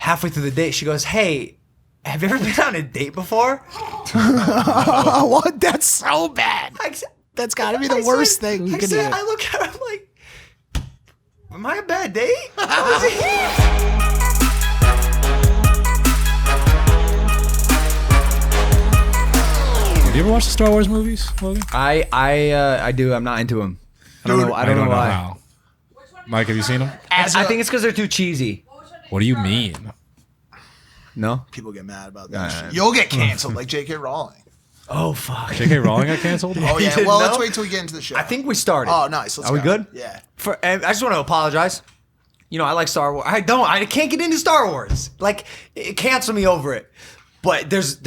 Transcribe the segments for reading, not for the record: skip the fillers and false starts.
halfway through the date, she goes, "Hey, have you ever been on a date before?" What? That's so bad. That's got to be the worst thing you can do. I look at her, I'm like, am I a bad date? How is it here? Do you ever watch the Star Wars movies, Logan? I do. I'm not into them. I don't know why. How. Mike, have you seen them? I think it's because they're too cheesy. What do you mean? No? People get mad about that. You'll get canceled like J.K. Rowling. Oh, fuck. J.K. Rowling got canceled? Oh, yeah. Well, let's wait till we get into the show. I think we started. Oh, nice. Let's Are we go. good? Yeah. And I just want to apologize. You know, I like Star Wars. I can't get into Star Wars. Like, cancel me over it. But there's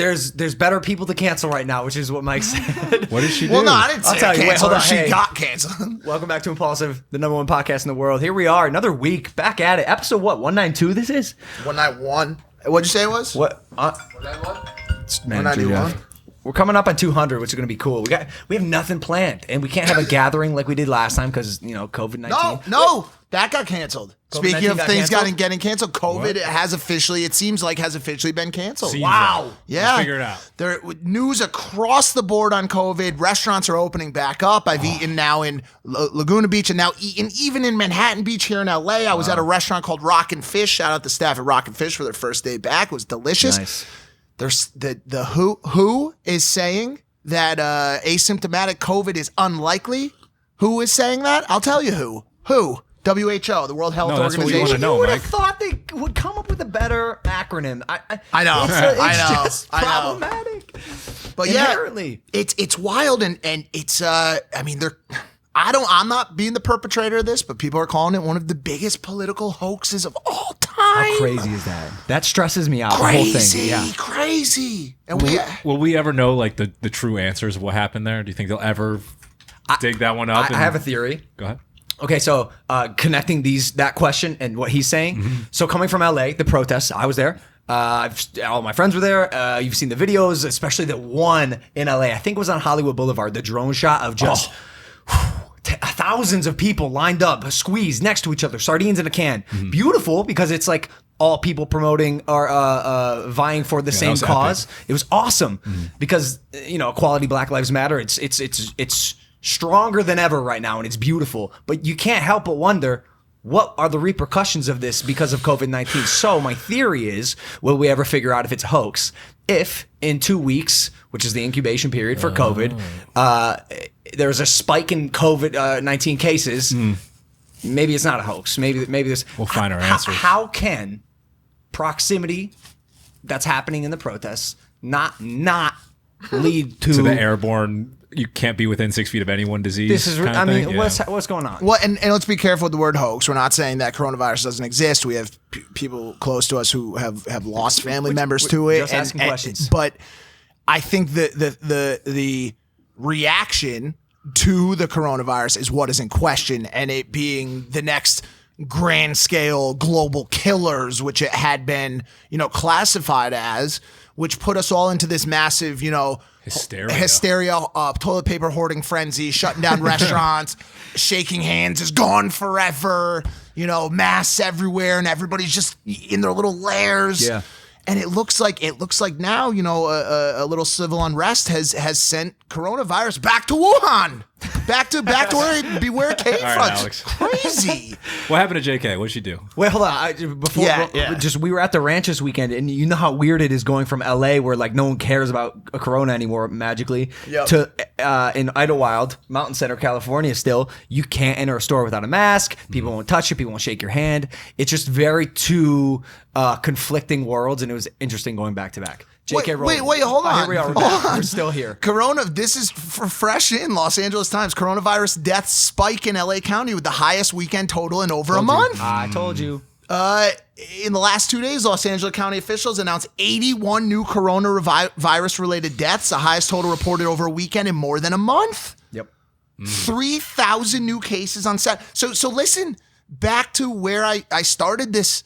better people to cancel right now, which is what Mike said. What did she do? Well, no, I didn't say I'll tell you. cancel. Wait, hold on. She got canceled. Welcome back to Impulsive, the #1 podcast in the world. Here we are, another week, back at it. Episode what? 192 this is? 191. What'd you say it was? What? 191. We're coming up on 200, which is going to be cool. We have nothing planned, and we can't have a gathering like we did last time because, you know, COVID-19. No, that got canceled. Speaking of things getting canceled, COVID What? seems like has officially been canceled. Wow. Yeah. Let's figure it out. There news across the board on COVID. Restaurants are opening back up. I've eaten now in Laguna Beach and now eaten even in Manhattan Beach here in LA. I was at a restaurant called Rock and Fish. Shout out the staff at Rock and Fish for their first day back. It was delicious. Nice. There's the WHO is saying that asymptomatic COVID is unlikely. Who is saying that? I'll tell you who. Who? WHO, the World Health that's what we Organization. wanna know. You would have Mike. thought they would come up with a better acronym. I know. It's I know. just I know. problematic. But Inherently. it's wild and it's I mean I'm not being the perpetrator of this, but people are calling it one of the biggest political hoaxes of all time. How crazy is that? That stresses me out. The whole thing. Yeah. Crazy. And Will we ever know like the true answers of what happened there? Do you think they'll ever dig that one up? I have a theory. Go ahead. Okay, so connecting that question and what he's saying. Mm-hmm. So coming from LA, the protests, I was there. All my friends were there. You've seen the videos, especially the one in LA. I think it was on Hollywood Boulevard, the drone shot of just thousands of people lined up, squeezed next to each other, sardines in a can. Mm-hmm. Beautiful because it's like all people promoting or vying for the same cause. Epic. It was awesome because, you know, equality, Black Lives Matter. It's stronger than ever right now, and it's beautiful. But you can't help but wonder, what are the repercussions of this because of COVID-19? So my theory is, will we ever figure out if it's a hoax? If in 2 weeks, which is the incubation period for COVID, there's a spike in COVID-19 cases, maybe it's not a hoax. Maybe this. We'll find our answers. How can proximity that's happening in the protests not lead to the airborne? You can't be within 6 feet of anyone disease. This is, I mean, what's going on? Well, and let's be careful with the word hoax. We're not saying that coronavirus doesn't exist. We have people close to us who have lost family members to it. Just asking questions. But I think the reaction to the coronavirus is what is in question, and it being the next grand scale global killers, which it had been, classified as, which put us all into this massive, hysteria, toilet paper hoarding frenzy, shutting down restaurants, shaking hands is gone forever, masks everywhere, and everybody's just in their little lairs. Yeah. And it looks like now, a little civil unrest has sent coronavirus back to Wuhan, back to where it came from. Right, Alex. Crazy. What happened to JK? What did she do? Wait, hold on. We were at the ranch this weekend, and you know how weird it is going from LA, where like no one cares about Corona anymore magically, to in Idlewild, Mountain Center, California. Still, you can't enter a store without a mask. People won't touch you. People won't shake your hand. It's just very two conflicting worlds, and it was interesting going back to back. JK Rowling. Wait, hold on. Here we are. We're still here. This is fresh in Los Angeles Times. Coronavirus deaths spike in LA County with the highest weekend total in over a month. I told you. In the last 2 days, Los Angeles County officials announced 81 new coronavirus-related deaths, the highest total reported over a weekend in more than a month. Yep. 3,000 new cases on Saturday. So listen, back to where I started this.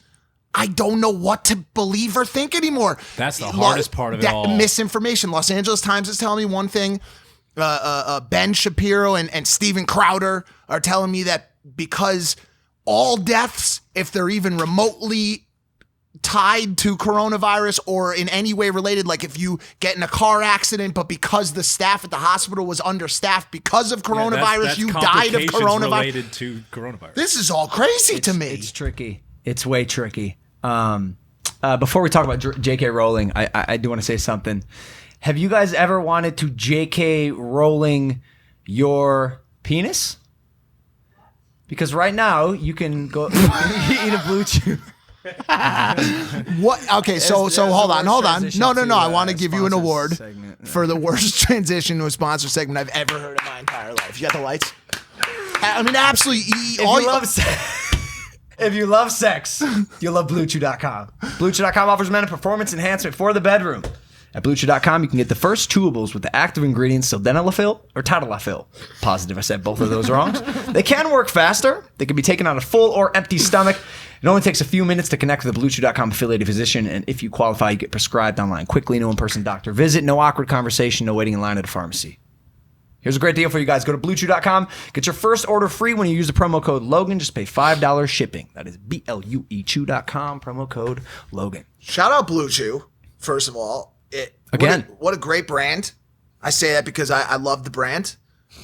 I don't know what to believe or think anymore. That's the hardest part of it all. Misinformation. Los Angeles Times is telling me one thing. Ben Shapiro and Steven Crowder are telling me that because all deaths, if they're even remotely tied to coronavirus or in any way related, like if you get in a car accident, but because the staff at the hospital was understaffed because of coronavirus, that's you died of coronavirus. Related to coronavirus. This is all crazy to me. It's tricky. It's way tricky. Before we talk about J.K. Rowling, I do want to say something. Have you guys ever wanted to J.K. Rowling your penis? Because right now you can go eat a Blue Chew. What? Okay, so hold on. No. I want to give you an award for the worst transition to a sponsor segment I've ever heard in my entire life. You got the lights? I mean, absolutely. If you love sex, you'll love BlueChew.com. BlueChew.com offers men a performance enhancement for the bedroom. At BlueChew.com, you can get the first chewables with the active ingredients sildenafil or tadalafil. Positive I said both of those wrong. They can work faster. They can be taken on a full or empty stomach. It only takes a few minutes to connect with a BlueChew.com affiliated physician, and if you qualify, you get prescribed online quickly. No in-person doctor visit, no awkward conversation, no waiting in line at a pharmacy. Here's a great deal for you guys. Go to BlueChew.com. Get your first order free when you use the promo code Logan. Just pay $5 shipping. That is BLUE.com, promo code Logan. Shout out Blue Chew, first of all. What a great brand. I say that because I love the brand.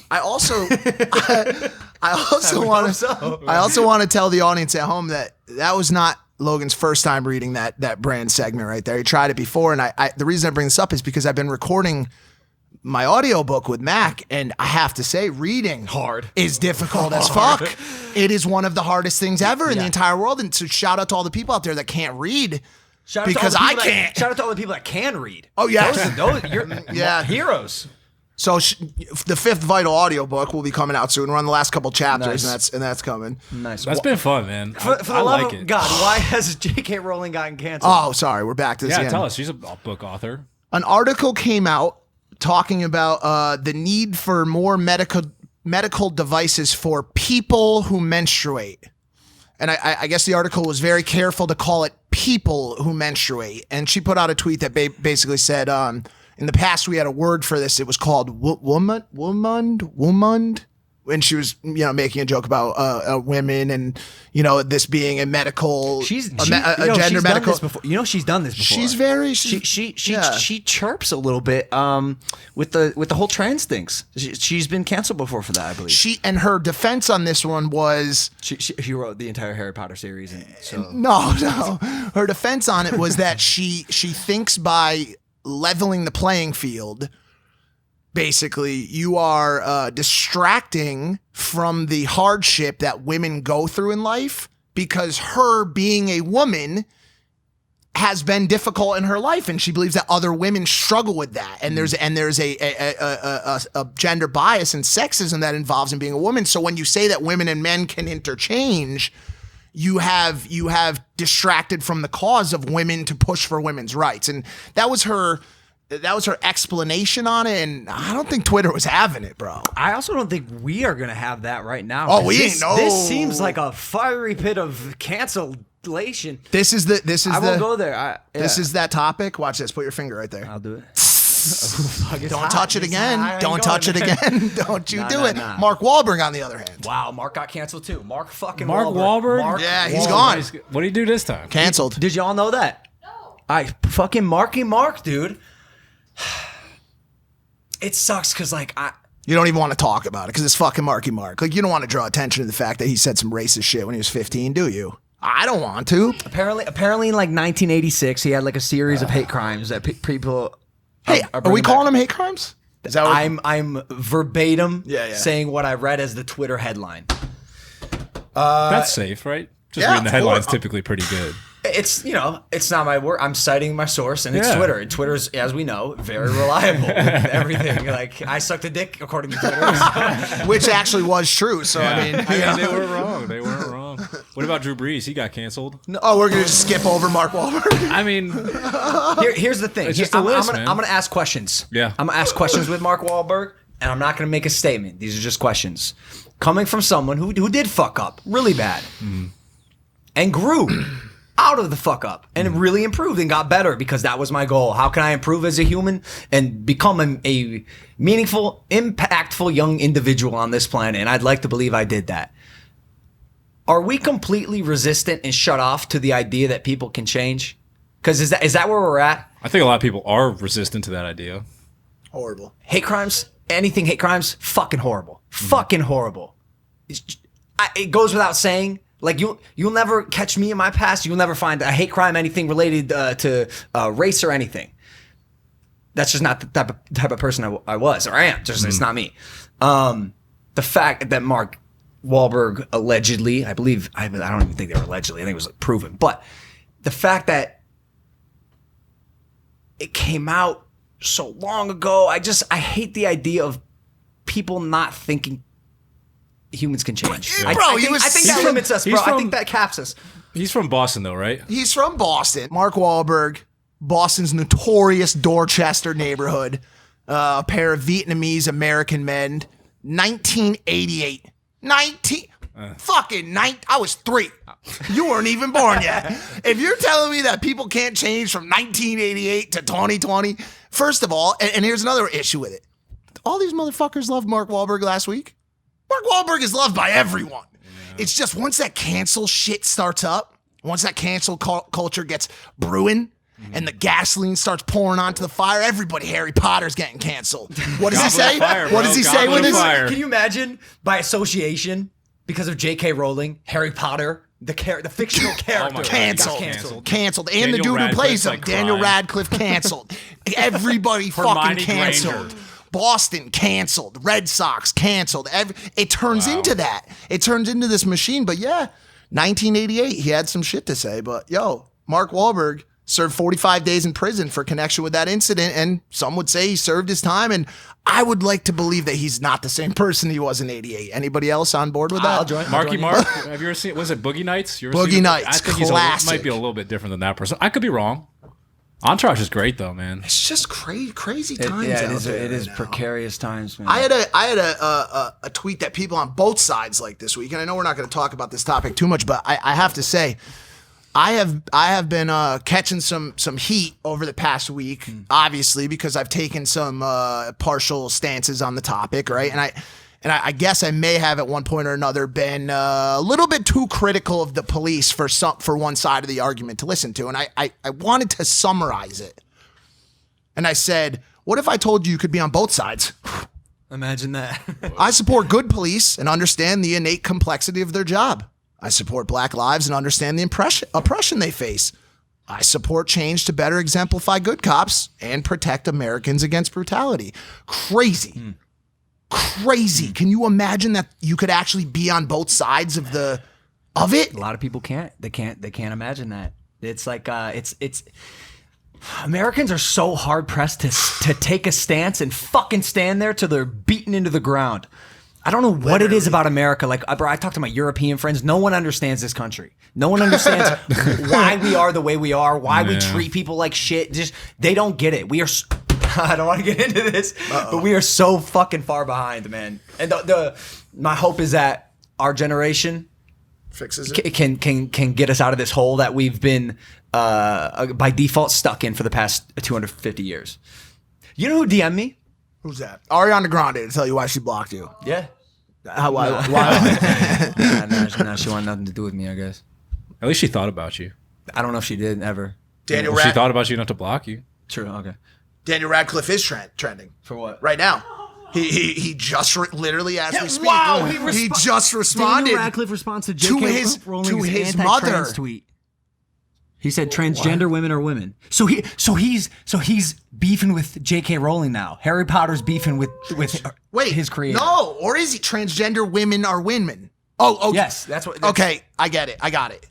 I also want to tell the audience at home that was not Logan's first time reading that brand segment right there. He tried it before, and the reason I bring this up is because I've been recording my audiobook with Mac, and I have to say, reading is difficult as fuck. It is one of the hardest things ever in the entire world, and so shout out to all the people out there that can't read. Because I can't. Shout out to all the people that can read. Oh, yeah. You're heroes. So the fifth Vital audiobook will be coming out soon. We're on the last couple chapters, and that's coming. Nice. That's been fun, man. For the love of God, why has J.K. Rowling gotten canceled? Oh, sorry. We're back to this again. Tell us. She's a book author. An article came out talking about the need for more medical devices for people who menstruate. And I guess the article was very careful to call it people who menstruate. And she put out a tweet that basically said, in the past we had a word for this. It was called woman. And she was, making a joke about women and, this being a medical, gender medical. She's done this before. She's very, she chirps a little bit with the whole trans things. She's been canceled before for that, I believe. And her defense on this one was she wrote the entire Harry Potter series. No. Her defense on it was that she thinks by leveling the playing field, basically, you are distracting from the hardship that women go through in life because her being a woman has been difficult in her life, and she believes that other women struggle with that. And there's a gender bias and sexism that involves in being a woman. So when you say that women and men can interchange, you have distracted from the cause of women to push for women's rights, and that was her explanation on it, and I don't think Twitter was having it, bro. I also don't think we are gonna have that right now. Oh, we ain't know. This seems like a fiery pit of cancellation. This is I won't go there. This is that topic. Watch this. Put your finger right there. I'll do it. Don't touch it again. Don't touch it again. Don't you do it. Mark Wahlberg, on the other hand. Wow, Mark got canceled too. Mark Wahlberg? Yeah, he's gone. What did he do this time? Canceled. Did y'all know that? No. Fucking Mark, dude. It sucks because you don't even want to talk about it because it's fucking Marky Mark. Like, you don't want to draw attention to the fact that he said some racist shit when he was 15, do you? I don't want to. Apparently in 1986, he had a series of hate crimes that people. Hey, are we calling them hate crimes? Is that I'm verbatim saying what I read as the Twitter headline. That's safe, right? Just reading the headline's typically pretty good. It's it's not my word. I'm citing my source, and it's Twitter. And Twitter's, as we know, very reliable with everything. I sucked a dick according to Twitter, which actually was true. So I mean, they were wrong. They weren't wrong. What about Drew Brees? He got canceled. No, we're gonna just skip over Mark Wahlberg. I mean, here's the thing. It's just a list, man. I'm gonna ask questions. Yeah, I'm gonna ask questions with Mark Wahlberg, and I'm not gonna make a statement. These are just questions coming from someone who did fuck up really bad and grew out of the fuck up and really improved and got better, because that was my goal. How can I improve as a human and become a meaningful, impactful young individual on this planet? And I'd like to believe I did that. Are we completely resistant and shut off to the idea that people can change? Because is that where we're at? I think a lot of people are resistant to that idea. Horrible. Hate crimes, anything hate crimes, fucking horrible. Fucking horrible. It goes without saying. Like you'll never catch me in my past. You'll never find a hate crime, anything related to race or anything. That's just not the type of person I was or I am. Just it's not me. The fact that Mark Wahlberg allegedly, I don't even think they were allegedly. I think it was proven. But the fact that it came out so long ago, I hate the idea of people not thinking humans can change. Yeah. I think that limits us, bro. I think that caps us. He's from Boston, though, right? He's from Boston. Mark Wahlberg, Boston's notorious Dorchester neighborhood. A pair of Vietnamese American men. 1988. I was 3. You weren't even born yet. If you're telling me that people can't change from 1988 to 2020, first of all, and here's another issue with it. All these motherfuckers loved Mark Wahlberg last week. Mark Wahlberg is loved by everyone. Yeah. It's just once that cancel shit starts up, once that cancel culture gets brewing, and the gasoline starts pouring onto the fire, everybody, Harry Potter's getting canceled. What does he say? What does he say with this? Can you imagine, by association, because of J.K. Rowling, Harry Potter, the fictional character, canceled, and the dude who plays him, Daniel Radcliffe, canceled. Everybody fucking canceled. Boston canceled. Red Sox canceled. It turns into that. It turns into this machine. But yeah, 1988, he had some shit to say. But yo, Mark Wahlberg served 45 days in prison for connection with that incident, and some would say he served his time, and I would like to believe that he's not the same person he was in 88. Anybody else on board with that? I'll join. Marky Mark, have you ever seen, was it Boogie Nights? Boogie Nights, I think classic. He might be a little bit different than that person. I could be wrong. Entourage is great, though, man. It's just crazy times it is precarious times, man. I had a tweet that people on both sides like this week, and I know we're not going to talk about this topic too much, but I have to say, I have been catching some heat over the past week, obviously, because I've taken some partial stances on the topic, right? And I guess I may have at one point or another been a little bit too critical of the police for one side of the argument to listen to. And I wanted to summarize it. And I said, what if I told you could be on both sides? Imagine that. I support good police and understand the innate complexity of their job. I support black lives and understand the oppression they face. I support change to better exemplify good cops and protect Americans against brutality. Crazy. Crazy. Can you imagine that you could actually be on both sides of it? A lot of people can't. They can't imagine that. It's like it's Americans are so hard pressed to take a stance and fucking stand there till they're beaten into the ground. I don't know what it is about America. Like, bro, I talk to my European friends. No one understands this country. No one understands why we are the way we are, why we treat people like shit. Just they don't get it. We are. I don't want to get into this, but we are so fucking far behind, man. And my hope is that our generation fixes it. Can get us out of this hole that we've been by default stuck in for the past 250 years. You know who DM'd me? Who's that? Ariana Grande to tell you why she blocked you. Yeah. Why? Nah, she wanted nothing to do with me, I guess. At least she thought about you. I don't know if she did ever. She thought about you enough to block you. True. Okay. Daniel Radcliffe is trending. For what? Right now. He just literally as we speak. Wow. He just responded. Daniel Radcliffe responds to J.K. Rowling's mother tweet. He said transgender women are women. So he's beefing with J.K. Rowling now. Harry Potter's beefing with his creator. No, or is he transgender women are women? Oh, okay. Yes, that's what. Okay, I get it. I got it.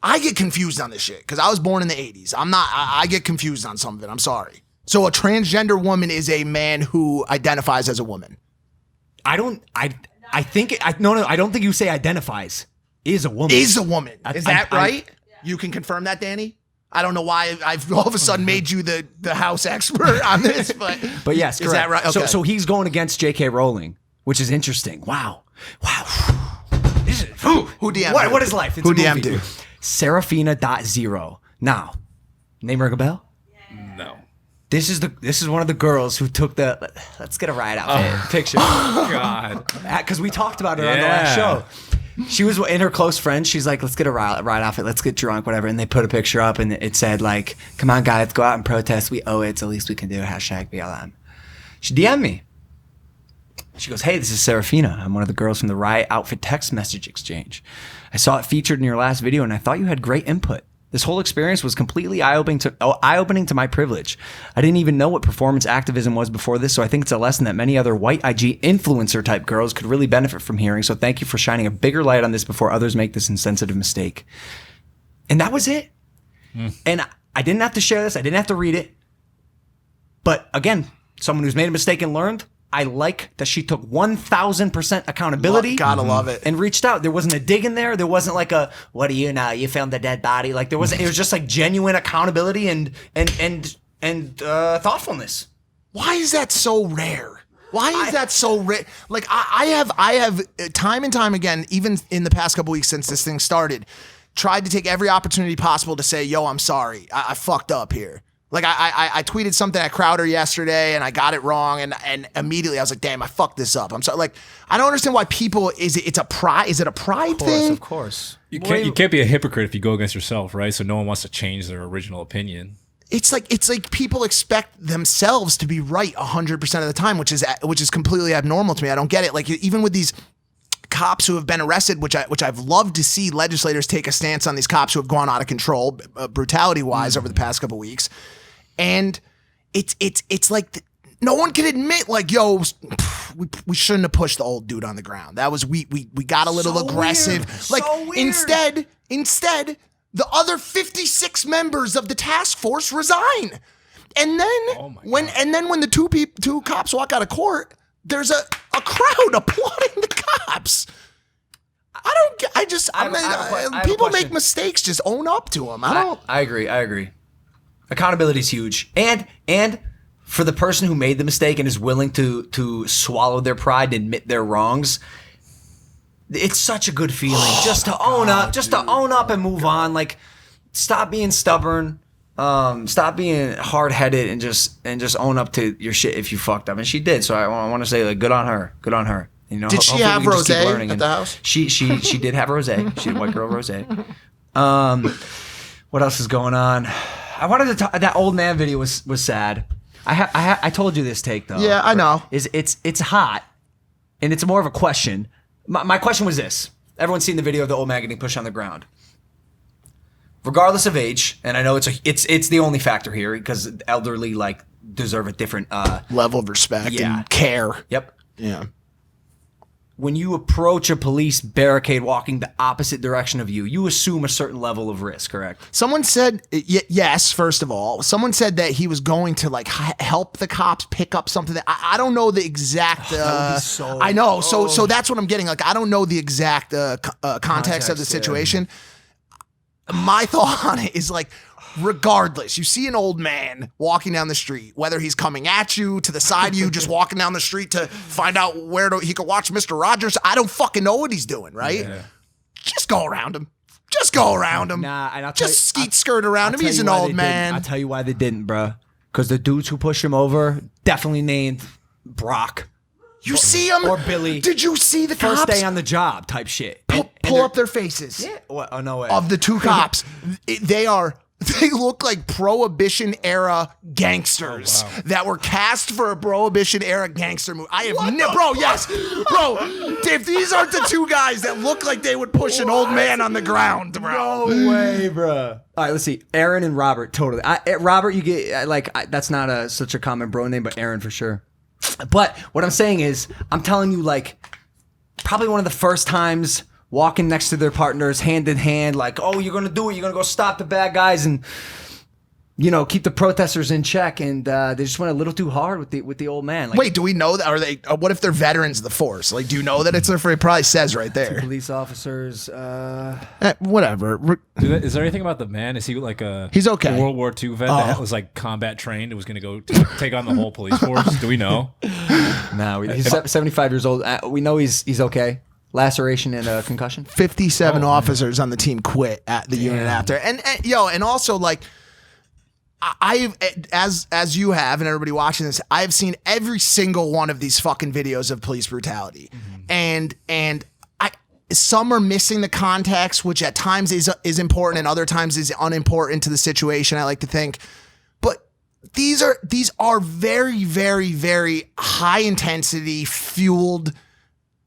I get confused on this shit because I was born in the 80s. I get confused on some of it. I'm sorry. So a transgender woman is a man who identifies as a woman. I don't think you say identifies. Is a woman. Is a woman. Is that right? You can confirm that, Danny? I don't know why I've all of a sudden made you the house expert on this, but yes, correct. Is that right? Okay. So he's going against J.K. Rowling, which is interesting. Wow. Who DM'd? What is life? It's who a movie. DM'd you? Serafina.0. Now, name ring a bell? No. This is one of the girls who took the let's get a ride out picture. God. Because we talked about it on the last show. She was in her close friends. She's like, let's get a ride outfit. Let's get drunk, whatever. And they put a picture up and it said like, come on, guys, go out and protest. We owe it. It's the least we can do. #BLM. She DM'd me. She goes, hey, this is Serafina. I'm one of the girls from the Riot Outfit text message exchange. I saw it featured in your last video and I thought you had great input. This whole experience was completely eye-opening to my privilege. I didn't even know what performance activism was before this, so I think it's a lesson that many other white IG influencer-type girls could really benefit from hearing, so thank you for shining a bigger light on this before others make this insensitive mistake. And that was it. And I didn't have to share this. I didn't have to read it. But again, someone who's made a mistake and learned, I like that she took 1,000% accountability. Gotta love it. And reached out. There wasn't a dig in there. There wasn't like a, what do you know? You found the dead body. Like there wasn't, it was just like genuine accountability and thoughtfulness. Why is that so rare? Why is that so rare? Like I have time and time again, even in the past couple weeks since this thing started, tried to take every opportunity possible to say, yo, I'm sorry. I fucked up here. Like I tweeted something at Crowder yesterday and I got it wrong and immediately I was like, damn, I fucked this up. I'm sorry. Like I don't understand why people is it a pride thing? Of course. You can't be a hypocrite if you go against yourself, right? So no one wants to change their original opinion. It's like people expect themselves to be right 100% of the time, which is completely abnormal to me. I don't get it. Like even with these cops who have been arrested, which I've loved to see legislators take a stance on these cops who have gone out of control, brutality wise, over the past couple weeks. And it's like no one can admit like, yo, we shouldn't have pushed the old dude on the ground. That was we got a little so aggressive. Weird. Like so weird. Instead, the other 56 members of the task force resign. And then when the two cops walk out of court, there's a crowd applauding the cops. People make mistakes. Just own up to them. I agree. Accountability is huge. And for the person who made the mistake and is willing to swallow their pride and admit their wrongs, it's such a good feeling just to own up and move on. Like, stop being stubborn. Stop being hard-headed and just own up to your shit if you fucked up. And she did. So I want to say, like, good on her. You know, did she have rosé at the house? She did have rosé. She had white girl rosé. What else is going on? I wanted to talk. That old man video was sad. I told you this take though. Yeah, I know. It's hot, and it's more of a question. My question was this: everyone's seen the video of the old man getting pushed on the ground. Regardless of age, and I know it's the only factor here because elderly like deserve a different level of respect and care. Yep. Yeah. When you approach a police barricade walking the opposite direction of you, you assume a certain level of risk, correct? Someone said, yes, first of all. Someone said that he was going to like help the cops pick up something. I don't know the exact... that would be so... I know. So that's what I'm getting. Like, I don't know the exact context of the situation. Yeah. My thought on it is like, regardless, you see an old man walking down the street, whether he's coming at you, to the side of you, just walking down the street to find out he could watch Mr. Rogers. I don't fucking know what he's doing, right? Yeah. Just go around him. Nah, and just skirt around him. He's an old man. I'll tell you why they didn't, bro. Because the dudes who pushed him over definitely named Brock. You see him? Or Billy. Did you see the cops? First day on the job type shit. Pull up their faces. Yeah. What? Oh, no way. Of the two cops. They look like Prohibition era gangsters that were cast for a Prohibition era gangster movie. Yes. Bro, if these aren't the two guys that look like they would push an old man on the ground, bro. No way, bro. All right, let's see. Aaron and Robert, totally. Robert, you get, that's not such a common bro name, but Aaron for sure. But what I'm saying is, I'm telling you, like, probably one of the first times walking next to their partners, hand in hand, like, oh, you're going to do it. You're going to go stop the bad guys and, you know, keep the protesters in check. And they just went a little too hard with the old man. Like, wait, do we know that? Are they? What if they're veterans of the force? Like, do you know that it's their? It probably says right there. Police officers. Whatever. Is there anything about the man? Is he like He's okay. World War II vet that was like combat trained and was going to go take on the whole police force? Do we know? No, he's 75 years old. We know he's okay. Laceration and a concussion. 57 officers on the team quit at the unit after. And also like I've as you have and everybody watching this, I've seen every single one of these fucking videos of police brutality. Mm-hmm. And some are missing the context, which at times is important and other times is unimportant to the situation, I like to think. But these are very, very, very high intensity fueled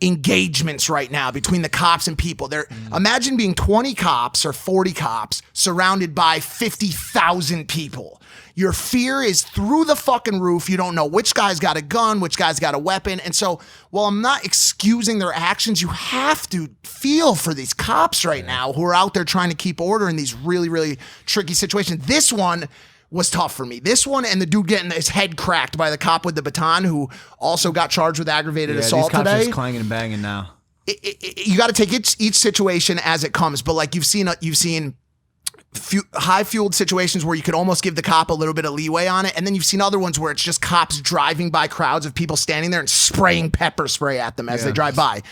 engagements right now between the cops and people. Imagine being 20 cops or 40 cops surrounded by 50,000 people. Your fear is through the fucking roof. You don't know which guy's got a gun, which guy's got a weapon. And so while I'm not excusing their actions, you have to feel for these cops right now who are out there trying to keep order in these really, really tricky situations. This one was tough for me. This one and the dude getting his head cracked by the cop with the baton who also got charged with aggravated assault these cops today. are just clanging and banging now. You got to take each situation as it comes. But like you've seen high fueled situations where you could almost give the cop a little bit of leeway on it. And then you've seen other ones where it's just cops driving by crowds of people standing there and spraying pepper spray at them as they drive by.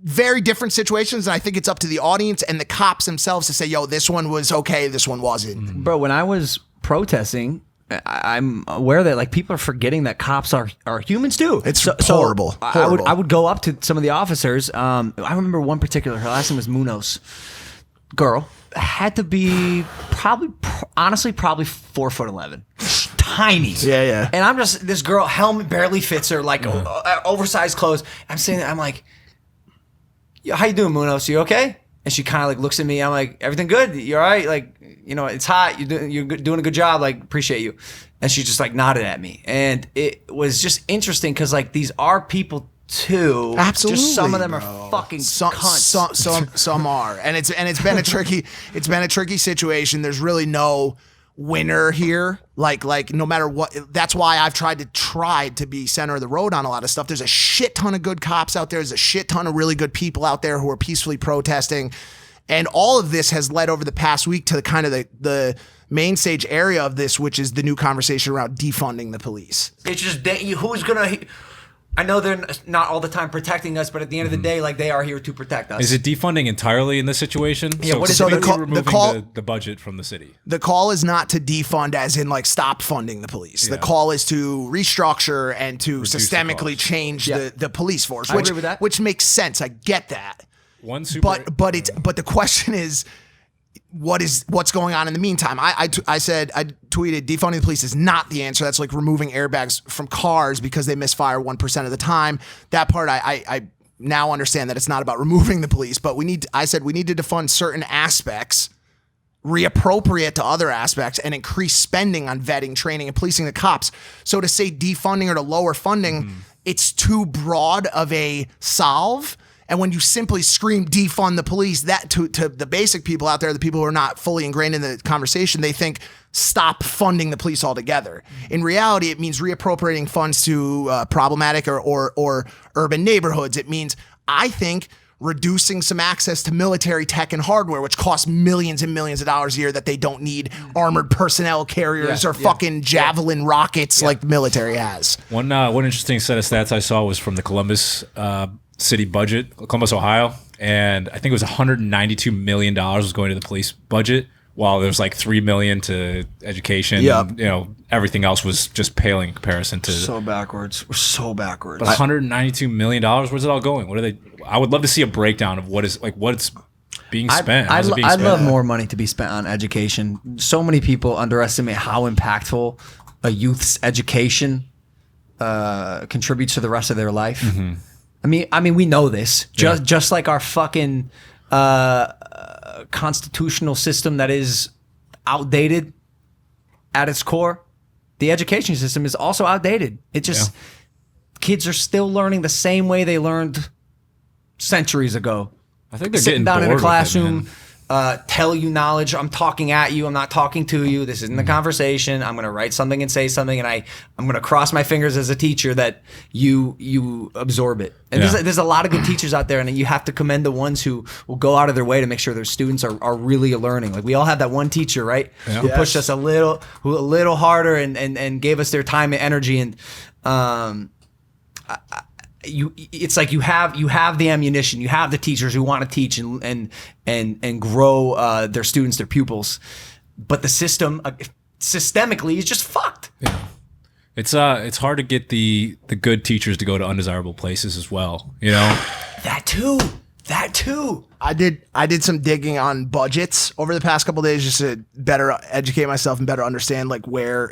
Very different situations. And I think it's up to the audience and the cops themselves to say, yo, this one was okay. This one wasn't. Bro, when I was protesting, I'm aware that like people are forgetting that cops are humans too. It's horrible. I would go up to some of the officers. I remember one particular, her last name was Munoz. Girl had to be probably 4'11", tiny. Yeah. And I'm just this girl, helmet barely fits her, like oversized clothes. I'm sitting there, I'm like, yo, how you doing, Munoz? You okay? And she kind of like looks at me. I'm like, everything good? You all right? Like, you know, it's hot. You're doing a good job. Like, appreciate you. And she just like nodded at me, and it was just interesting because like these are people too. Absolutely, just some of them are fucking cunts. Some are, and it's been a tricky situation. There's really no winner here. Like no matter what. That's why I've tried to be center of the road on a lot of stuff. There's a shit ton of good cops out there. There's a shit ton of really good people out there who are peacefully protesting, and all of this has led over the past week to the kind of the main stage area of this, which is the new conversation around defunding the police. It's just who's gonna. I know they're not all the time protecting us, but at the end of the day, like they are here to protect us. Is it defunding entirely in this situation? Yeah, what is the budget from the city? The call is not to defund as in like stop funding the police. Yeah. The call is to restructure and to systemically change the police force. I agree with that. Which makes sense. I get that. But the question is, what's going on in the meantime? I tweeted defunding the police is not the answer. That's like removing airbags from cars because they misfire 1% of the time. That part I now understand that it's not about removing the police, but we need to defund certain aspects, reappropriate to other aspects, and increase spending on vetting, training, and policing the cops. So to say defunding or to lower funding, it's too broad of a solve. And when you simply scream defund the police, that to the basic people out there, the people who are not fully ingrained in the conversation, they think stop funding the police altogether. In reality, it means reappropriating funds to problematic or urban neighborhoods. It means, I think, reducing some access to military tech and hardware, which costs millions and millions of dollars a year that they don't need armored personnel carriers or fucking Javelin rockets like the military has. One interesting set of stats I saw was from the Columbus city budget, Columbus, Ohio, and I think it was $192 million was going to the police budget, while there was like $3 million to education. Yep. And, you know, everything else was just pale in comparison to. So backwards. We're so backwards. But $192 million. Where's it all going? What are they? I would love to see a breakdown of what's being spent. I'd love more money to be spent on education. So many people underestimate how impactful a youth's education contributes to the rest of their life. Mm-hmm. I mean, we know this. Just like our fucking constitutional system that is outdated at its core, the education system is also outdated. It just kids are still learning the same way they learned centuries ago. I think they're sitting getting down bored in a classroom. with it, man. Tell you knowledge. I'm talking at you. I'm not talking to you. This isn't a conversation. I'm going to write something and say something, and I'm going to cross my fingers as a teacher that you absorb it. And there's a lot of good teachers out there, and you have to commend the ones who will go out of their way to make sure their students are really learning. Like we all have that one teacher, right? Yeah. Who pushed us a little harder and gave us their time and energy. And it's like you have the ammunition, you have the teachers who want to teach and grow their students, their pupils, but the system systemically is just fucked. Yeah. It's hard to get the good teachers to go to undesirable places as well, you know. That too. I did some digging on budgets over the past couple of days just to better educate myself and better understand like where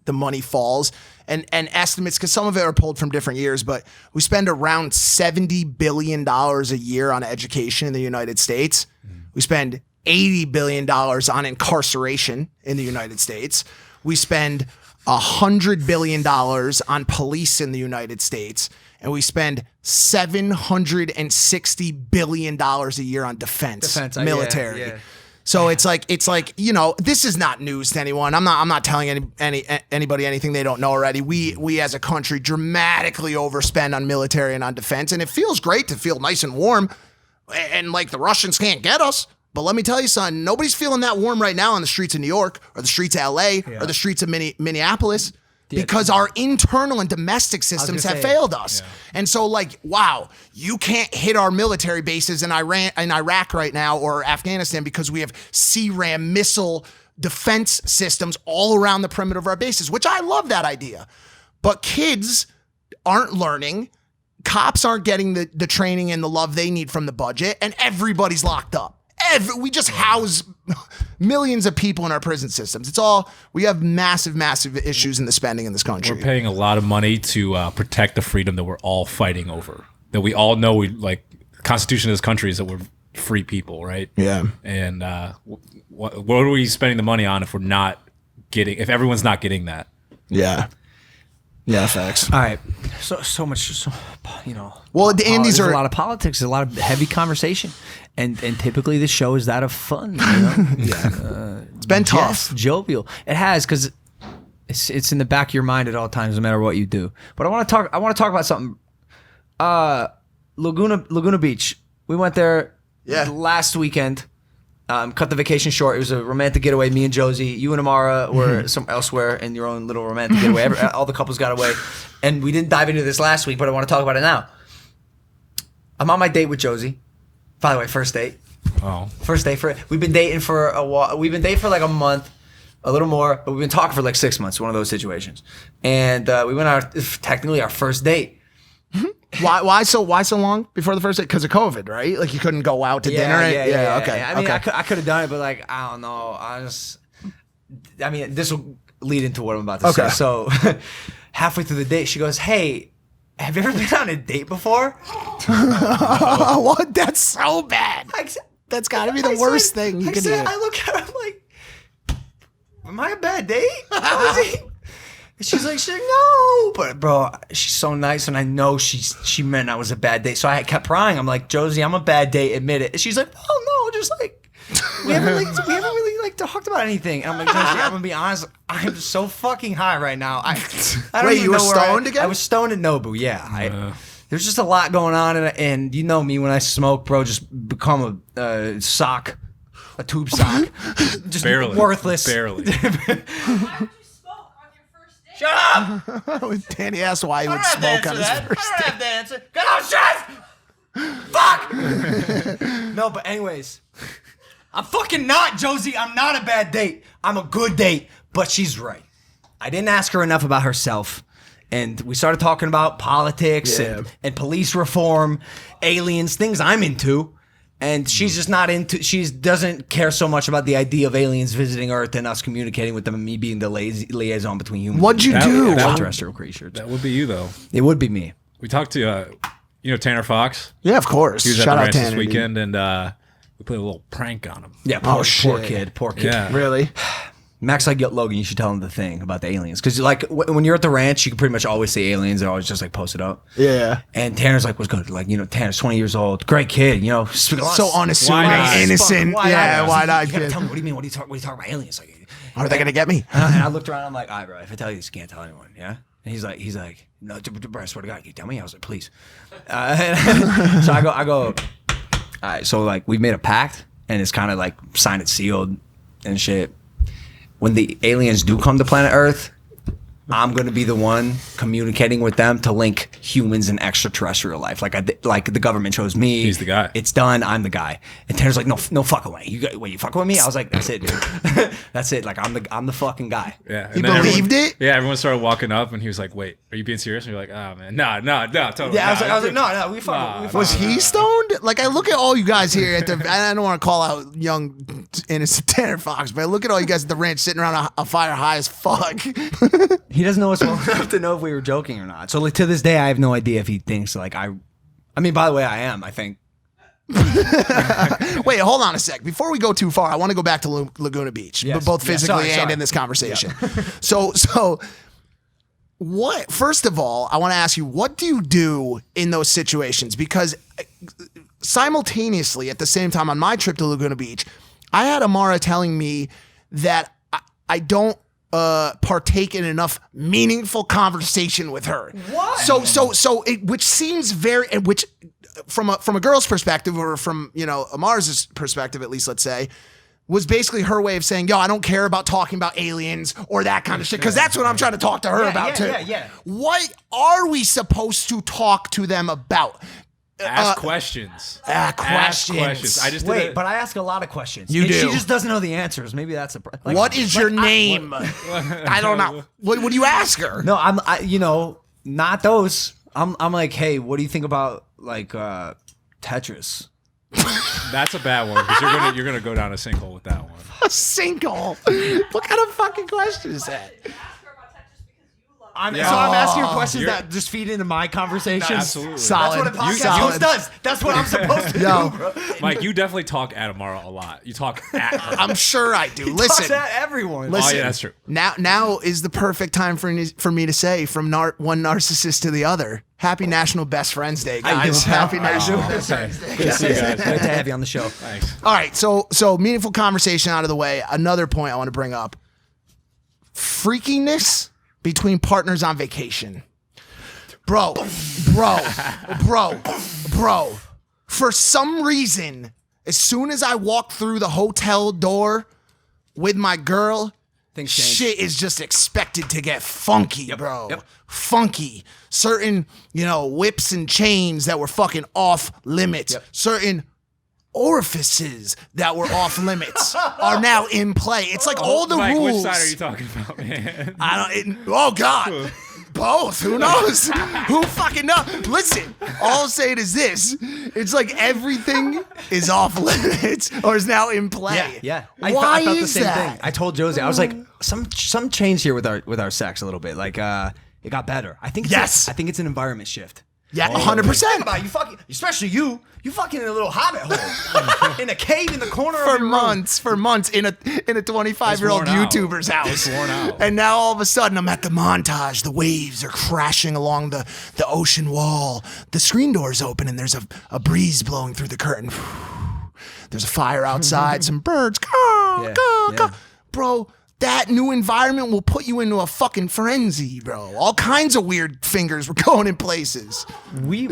the money falls and estimates, because some of it are pulled from different years, but we spend around $70 billion a year on education in the United States. We spend $80 billion on incarceration in the United States. We spend $100 billion on police in the United States. And we spend $760 billion a year on defense military. Yeah. So it's like, this is not news to anyone. I'm not telling anybody anything they don't know already. We as a country dramatically overspend on military and on defense, and it feels great to feel nice and warm, and like the Russians can't get us. But let me tell you, son, nobody's feeling that warm right now on the streets of New York or the streets of LA or the streets of Minneapolis. Because our internal and domestic systems have failed us. Yeah. And so like, wow, you can't hit our military bases in Iraq right now or Afghanistan because we have C-RAM missile defense systems all around the perimeter of our bases, which I love that idea. But kids aren't learning. Cops aren't getting the training and the love they need from the budget, and everybody's locked up. We just house millions of people in our prison systems. We have massive issues in the spending in this country. We're paying a lot of money to protect the freedom that we're all fighting over. That we all know the Constitution of this country is that we're free people, right? Yeah. And what are we spending the money on if everyone's not getting that? Yeah. Yeah, facts. All right, so much, Well, and these are a lot of politics, a lot of heavy conversation, and typically the show is that of fun. Yeah, it's been tough, jovial. It has, because it's in the back of your mind at all times, no matter what you do. But I want to talk about something. Laguna Beach. We went there last weekend. Cut the vacation short. It was a romantic getaway. Me and Josie, you and Amara were elsewhere in your own little romantic getaway. All the couples got away. And we didn't dive into this last week, but I want to talk about it now. I'm on my date with Josie. By the way, first date. Oh. First date. We've been dating for a while. We've been dating for like a month, a little more, but we've been talking for like 6 months, one of those situations. And we went on technically our first date. Why so long before the first date? Because of COVID, right? Like you couldn't go out to dinner. Yeah. Okay. I mean, I could have done it, but like I don't know. This will lead into what I'm about to say. So halfway through the date, she goes, "Hey, have you ever been on a date before?" What? That's so bad. That's got to be the worst thing you can do. I look at her, I'm like, "Am I a bad date?" She's like, no, but bro, she's so nice, and I know she meant I was a bad date. So I kept prying. I'm like, Josie, I'm a bad date. Admit it. And she's like, oh no, just like we haven't really talked about anything. And I'm like, Josie, I'm gonna be honest, I'm so fucking high right now. I don't Wait, even you were know stoned again? I was stoned at Nobu. Yeah, there's just a lot going on, and you know me when I smoke, bro, just become a tube sock, just barely worthless, barely. Shut up! Danny asked why he would smoke on his first date. I don't have that answer. Get out, chef! Fuck! No, but anyways, I'm fucking not, Josie. I'm not a bad date. I'm a good date, but she's right. I didn't ask her enough about herself. And we started talking about politics and police reform, aliens, things I'm into. And she's just not into, she doesn't care so much about the idea of aliens visiting Earth and us communicating with them and me being the liaison between humans. What'd you do? Extraterrestrial creatures. That would be you, though. It would be me. We talked to, Tanner Fox. Yeah, of course. He was at the ranch this weekend, and we played a little prank on him. Yeah, poor kid. Yeah. Really? Max, like Logan, you should tell him the thing about the aliens. Because like when you're at the ranch, you can pretty much always see aliens. They're always just like posted up. Yeah. And Tanner's like, what's good? Like, Tanner's 20 years old. Great kid, So unassuming, innocent. Why not? You gotta tell me, what do you mean? What do you talk about aliens? Like, are they going to get me? And I looked around, I'm like, all right, bro, if I tell you this, you can't tell anyone, yeah? And he's like, no, bro, I swear to God, can you tell me? I was like, please. So I go, all right, so like we made a pact, and it's kind of like signed and sealed and shit. When the aliens do come to planet Earth, I'm going to be the one communicating with them to link humans and extraterrestrial life. Like the government chose me. He's the guy. It's done. I'm the guy. And Tanner's like, no fucking way. You fucking with me? I was like, that's it, dude. That's it. Like I'm the fucking guy. Yeah. He believed it? Yeah, everyone started walking up and he was like, wait, are you being serious? And you're like, oh man, no, totally. Yeah, I was like, no, we fucking. Was he stoned? Like, I look at all you guys here at the. I don't want to call out young innocent Tanner Fox, but I look at all you guys at the ranch sitting around a fire high as fuck. He doesn't know us well enough to know if we were joking or not. So like, to this day, I have no idea if he thinks like I mean, by the way, I am. I think. Wait, hold on a sec. Before we go too far, I want to go back to Laguna Beach, Yes. both physically Sorry. and in this conversation. So. What? First of all, I want to ask you, what do you do in those situations? Because simultaneously, at the same time, on my trip to Laguna Beach, I had Amara telling me that I don't partake in enough meaningful conversation with her. What? So which seems which from a girl's perspective, or from Amara's perspective, at least, let's say, was basically her way of saying, yo, I don't care about talking about aliens or that kind of shit, because that's what I'm trying to talk to her about too. Yeah. What are we supposed to talk to them about? Ask questions. Questions. I just Wait, but I ask a lot of questions. You and do. She just doesn't know the answers. Maybe that's a. Like, What is your name? I don't know. What do you ask her? No, not those. I'm like, hey, what do you think about like Tetris? That's a bad one because you're gonna go down a sinkhole with that one. A sinkhole. What kind of fucking question is that? So I'm asking you questions that just feed into my conversation. Absolutely. Solid. That's what a podcast Solid. host does. That's what I'm supposed to Yo. do, bro. Mike, you definitely talk at Amara a lot. You talk at her. I'm sure I do. Talks Listen. at everyone. Listen. Oh, yeah, that's true. Now is the perfect time for me to say, from one narcissist to the other, Happy National Best Friends Day, guys. Happy National Best Friends Day. Good to see you guys. Great to have you on the show. Thanks. All right, so meaningful conversation out of the way. Another point I want to bring up: freakiness between partners on vacation. Bro. For some reason, as soon as I walk through the hotel door with my girl, Things change. shit is just expected to get funky, bro. Yep. Funky. Certain, whips and chains that were fucking off limits. Yep. Certain orifices that were off limits are now in play. It's like all the Mike, rules. which side are you talking about, man? Oh God. Both. Who knows? Who fucking knows? Listen, all I'm saying is this. It's like everything is off limits or is now in play. Yeah. Why I felt the is same that? thing. I told Josie, I was like, some changed here with our sex a little bit. Like it got better. I think it's an environment shift. Yeah, Think 100%. about it, you fucking, especially you fucking in a little hobbit hole in a cave in the corner of For your room. months in a 25-year-old worn out. YouTuber's house. It's worn out. And now all of a sudden I'm at the montage. The waves are crashing along the ocean wall. The screen door's open and there's a breeze blowing through the curtain. There's a fire outside, some birds. Caw, caw, caw. Bro, that new environment will put you into a fucking frenzy, bro. All kinds of weird fingers were going in places. We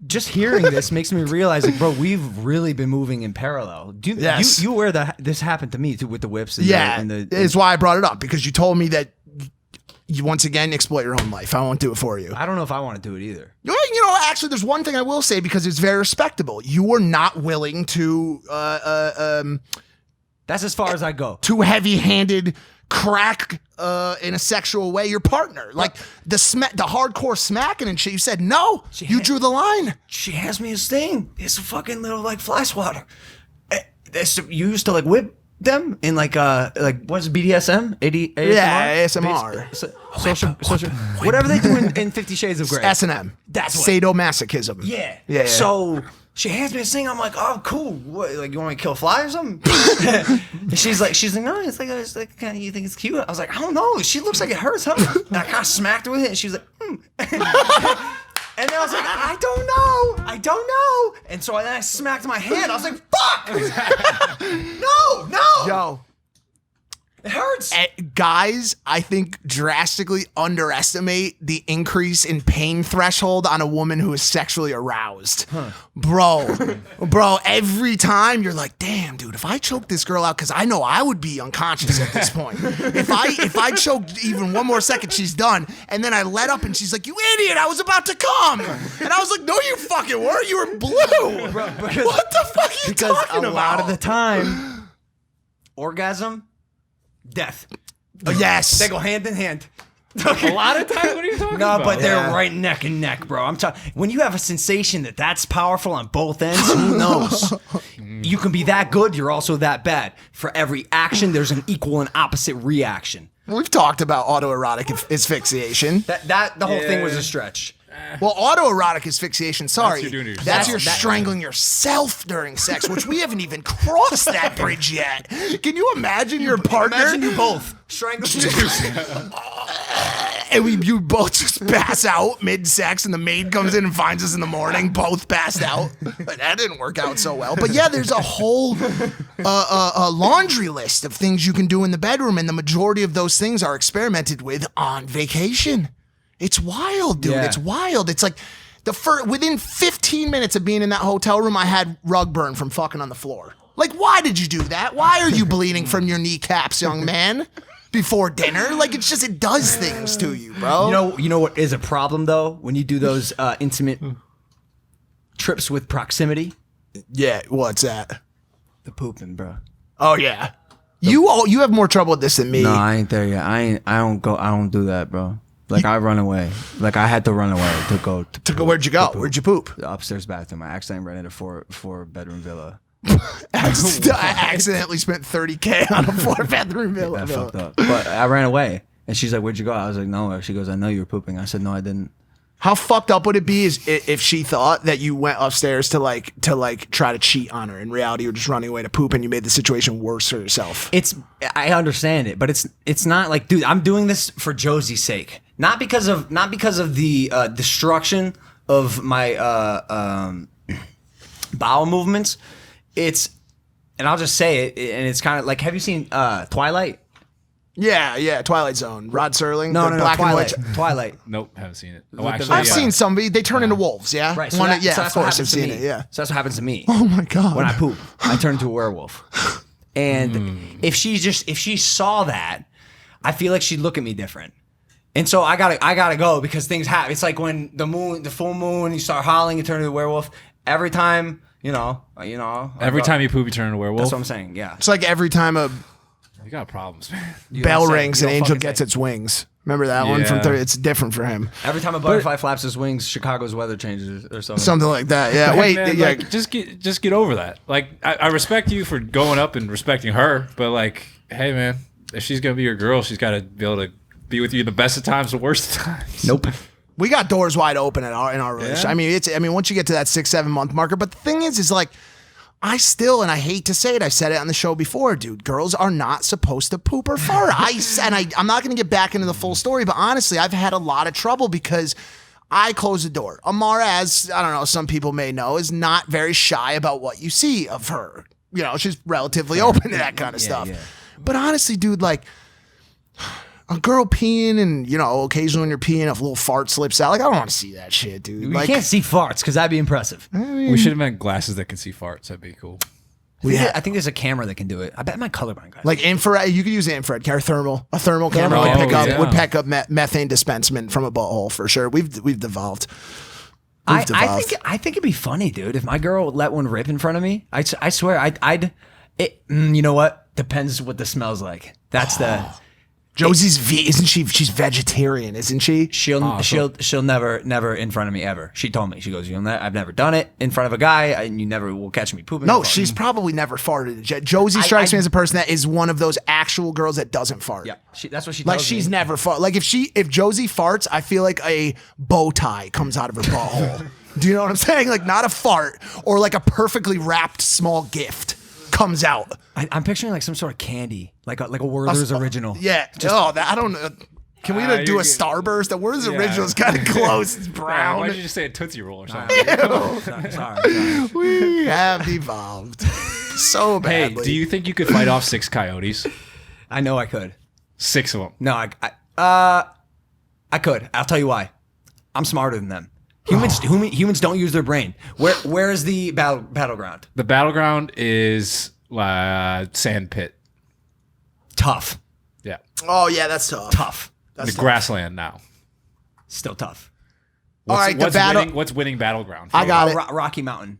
just hearing this makes me realize, like, bro, we've really been moving in parallel. Yes. You aware that this happened to me too with the whips? And Yeah, the it's why I brought it up, because you told me that you once again exploit your own life. I won't do it for you. I don't know if I want to do it either. Actually, there's one thing I will say, because it's very respectable. You were not willing to That's as far as I go. too heavy-handed crack in a sexual way your partner, like the hardcore smacking and shit. You said no. You drew the line. She hands me his thing. It's a fucking little like fly swatter. You used to like whip them in like what's BDSM? ASMR? Yeah, ASMR. Social, whatever they do in 50 Shades of Grey. S&M. That's what. Sadomasochism. Yeah. So she hands me this thing. I'm like, oh, cool. What, like, you want me to kill a fly or something? And she's like, no, it's like kind of, you think it's cute? I was like, I don't know. She looks like it hurts, huh? And I kind of smacked her with it, and she was like, And then I was like, I don't know. And so then I smacked my hand. I was like, fuck! No! Yo, It hurts. Guys, I think drastically underestimate the increase in pain threshold on a woman who is sexually aroused. Bro, every time you're like, damn, dude, if I choke this girl out, because I know I would be unconscious at this point. If I choked even one more second, she's done. And then I let up and she's like, you idiot, I was about to come. And I was like, no, you fucking weren't. You were blue. Bro, What the fuck are you talking about? Because a lot of the time, orgasm, death. Yes. They go hand in hand. A lot of times, what are you talking No, about? but they're right neck and neck, bro. I'm talking. When you have a sensation that's powerful on both ends, who knows? You can be that good. You're also that bad. For every action, there's an equal and opposite reaction. We've talked about autoerotic asphyxiation. The whole thing was a stretch. Well, autoerotic asphyxiation, sorry. That's You're strangling yourself during sex, which we haven't even crossed that bridge yet. Can you imagine your partner? Imagine you both strangling And you both just pass out mid-sex, and the maid comes in and finds us in the morning, both passed out. That didn't work out so well. But yeah, there's a whole laundry list of things you can do in the bedroom, and the majority of those things are experimented with on vacation. It's wild, dude. Yeah. It's wild. It's like within 15 minutes of being in that hotel room, I had rug burn from fucking on the floor. Like, why did you do that? Why are you bleeding from your kneecaps, young man? Before dinner? Like, it does things to you, bro. You know what is a problem though? When you do those intimate trips with proximity? Yeah, what's that? The pooping, bro. Oh yeah. You have more trouble with this than me. No, I ain't there yet. I don't do that, bro. Like, I run away. Like, I had to run away to go. Where'd you go? Where'd you poop? The upstairs bathroom. I accidentally rented a four bedroom villa. I accidentally spent $30K on a 4-bedroom villa. I fucked up. But I ran away. And she's like, where'd you go? I was like, nowhere. She goes, I know you were pooping. I said, no, I didn't. How fucked up would it be if she thought that you went upstairs to try to cheat on her? In reality, you're just running away to poop, and you made the situation worse for yourself. I understand it, but it's not like, dude, I'm doing this for Josie's sake. Not because of the destruction of my bowel movements. And I'll just say it, and it's kind of like, have you seen Twilight? Yeah, Twilight Zone. Rod Serling. No, black and Twilight. white. Twilight. Nope, haven't seen it. I've seen somebody. They turn into wolves. Yeah, Right. of course I've seen it. Yeah. So that's what happens to me. Oh my god. When I poop, I turn into a werewolf. And if she saw that, I feel like she'd look at me different. And so I gotta go because things happen. It's like when the full moon, you start howling, you turn into a werewolf. Every time, Every time you poop, you turn into a werewolf. That's what I'm saying. Yeah. It's like every time a You got problems, man. bell rings, You an don't angel fucking gets say. its wings. Remember that one from Yeah. 30? It's different for him. Every time a butterfly flaps his wings, Chicago's weather changes or something. Something like that. Yeah. Hey, Wait. man, Yeah. like, just get over that. Like, I respect you for going up and respecting her, but like, hey, man, if she's gonna be your girl, she's got to be able to be with you the best of times, the worst of times. Nope. We got doors wide open in our relationship. Yeah. I mean, once you get to that 6-7 month marker, but the thing is like, I still, and I hate to say it, I've said it on the show before, dude, girls are not supposed to poop or fart. I'm not going to get back into the full story, but honestly, I've had a lot of trouble because I close the door. Amara, as I don't know, some people may know, is not very shy about what you see of her. She's relatively open to that kind of stuff. Yeah. But honestly, dude, like, a girl peeing and, occasionally when you're peeing, if a little fart slips out, like, I don't want to see that shit, dude. You Like, can't see farts because that'd be impressive. We should have meant glasses that can see farts. That'd be cool. I think there's a camera that can do it. I bet my colorblind guy. like infrared, you could use infrared, or thermal. A thermal camera Oh, would pick yeah. up methane dispensement from a butthole for sure. We've devolved. I think it'd be funny, dude, if my girl let one rip in front of me. I swear, you know what? Depends what the smell's like. That's the. Josie's isn't she? She's vegetarian, isn't she? She'll never in front of me ever. She told me, she goes, I've never done it in front of a guy, and you never will catch me pooping. No, she's probably never farted. Josie strikes me as a person that is one of those actual girls that doesn't fart. Yeah, that's what she tells Like, she's me. never fart. Like, if Josie farts, I feel like a bow tie comes out of her butthole. Do you know what I'm saying? Like, not a fart, or like a perfectly wrapped small gift comes out. I'm picturing like some sort of candy, like a Werther's original. Yeah. I don't know. Can we do a Starburst? The Werther's original is kind of close. It's brown. Why did you just say a Tootsie Roll or something? Sorry. We have evolved so Hey, badly. do you think you could fight off 6 coyotes? I know I could. 6 of them. No, I could. I'll tell you why. I'm smarter than them. Humans don't use their brain. Where is the battleground? The battleground is sand pit. Tough. Yeah. Oh yeah, that's tough. Tough. That's The tough. grassland now. Still tough. All right, the battle. What's winning battleground? For I you? got it. Rocky Mountain.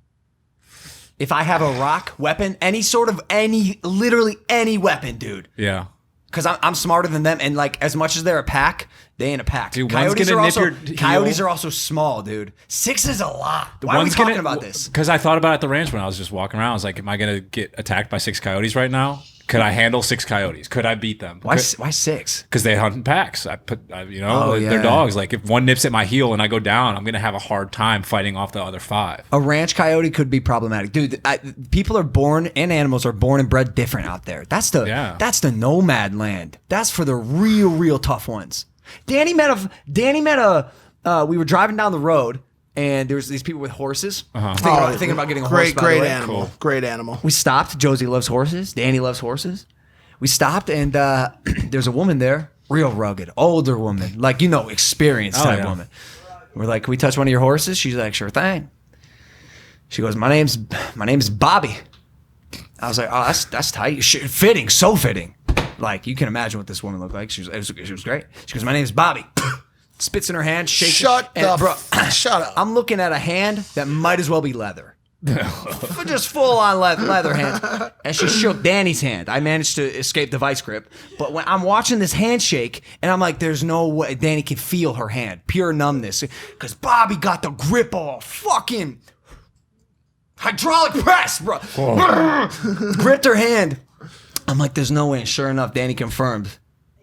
If I have a rock weapon, literally any weapon, dude. Yeah. Because I'm smarter than them, and like as much as they're a pack, they ain't a pack. Dude, one's gonna nip your heel. Coyotes are also small, dude. 6 is a lot. Why are we talking about this? Because I thought about it at the ranch when I was just walking around. I was like, am I gonna get attacked by 6 coyotes right now? Could I handle 6 coyotes? Could I beat them? Why 6? Because they hunt in packs. They're yeah. dogs. Like if one nips at my heel and I go down, I'm gonna have a hard time fighting off the other 5. A ranch coyote could be problematic, dude. People are born and animals are born and bred different out there. That's the nomad land. That's for the real tough ones. Danny met a. We were driving down the road and there's these people with horses. Thinking about getting a horse. Great animal. Cool. Great animal. We stopped. Josie loves horses. Danny loves horses. We stopped and there's a woman there, real rugged, older woman, like experienced type woman. We're like, can we touch one of your horses? She's like, sure thing. She goes, my name's Bobby. I was like, oh, that's tight. Fitting, so fitting. Like you can imagine what this woman looked like. She was great. She goes, my name's Bobby. Spits in her hand, shakes. Shut up. I'm looking at a hand that might as well be leather. Just full on leather hand. And she shook Danny's hand. I managed to escape the vice grip. But when I'm watching this handshake, and I'm like, there's no way Danny can feel her hand. Pure numbness. Because Bobby got the grip all fucking hydraulic press, bro. Gripped her hand. I'm like, there's no way. And sure enough, Danny confirmed.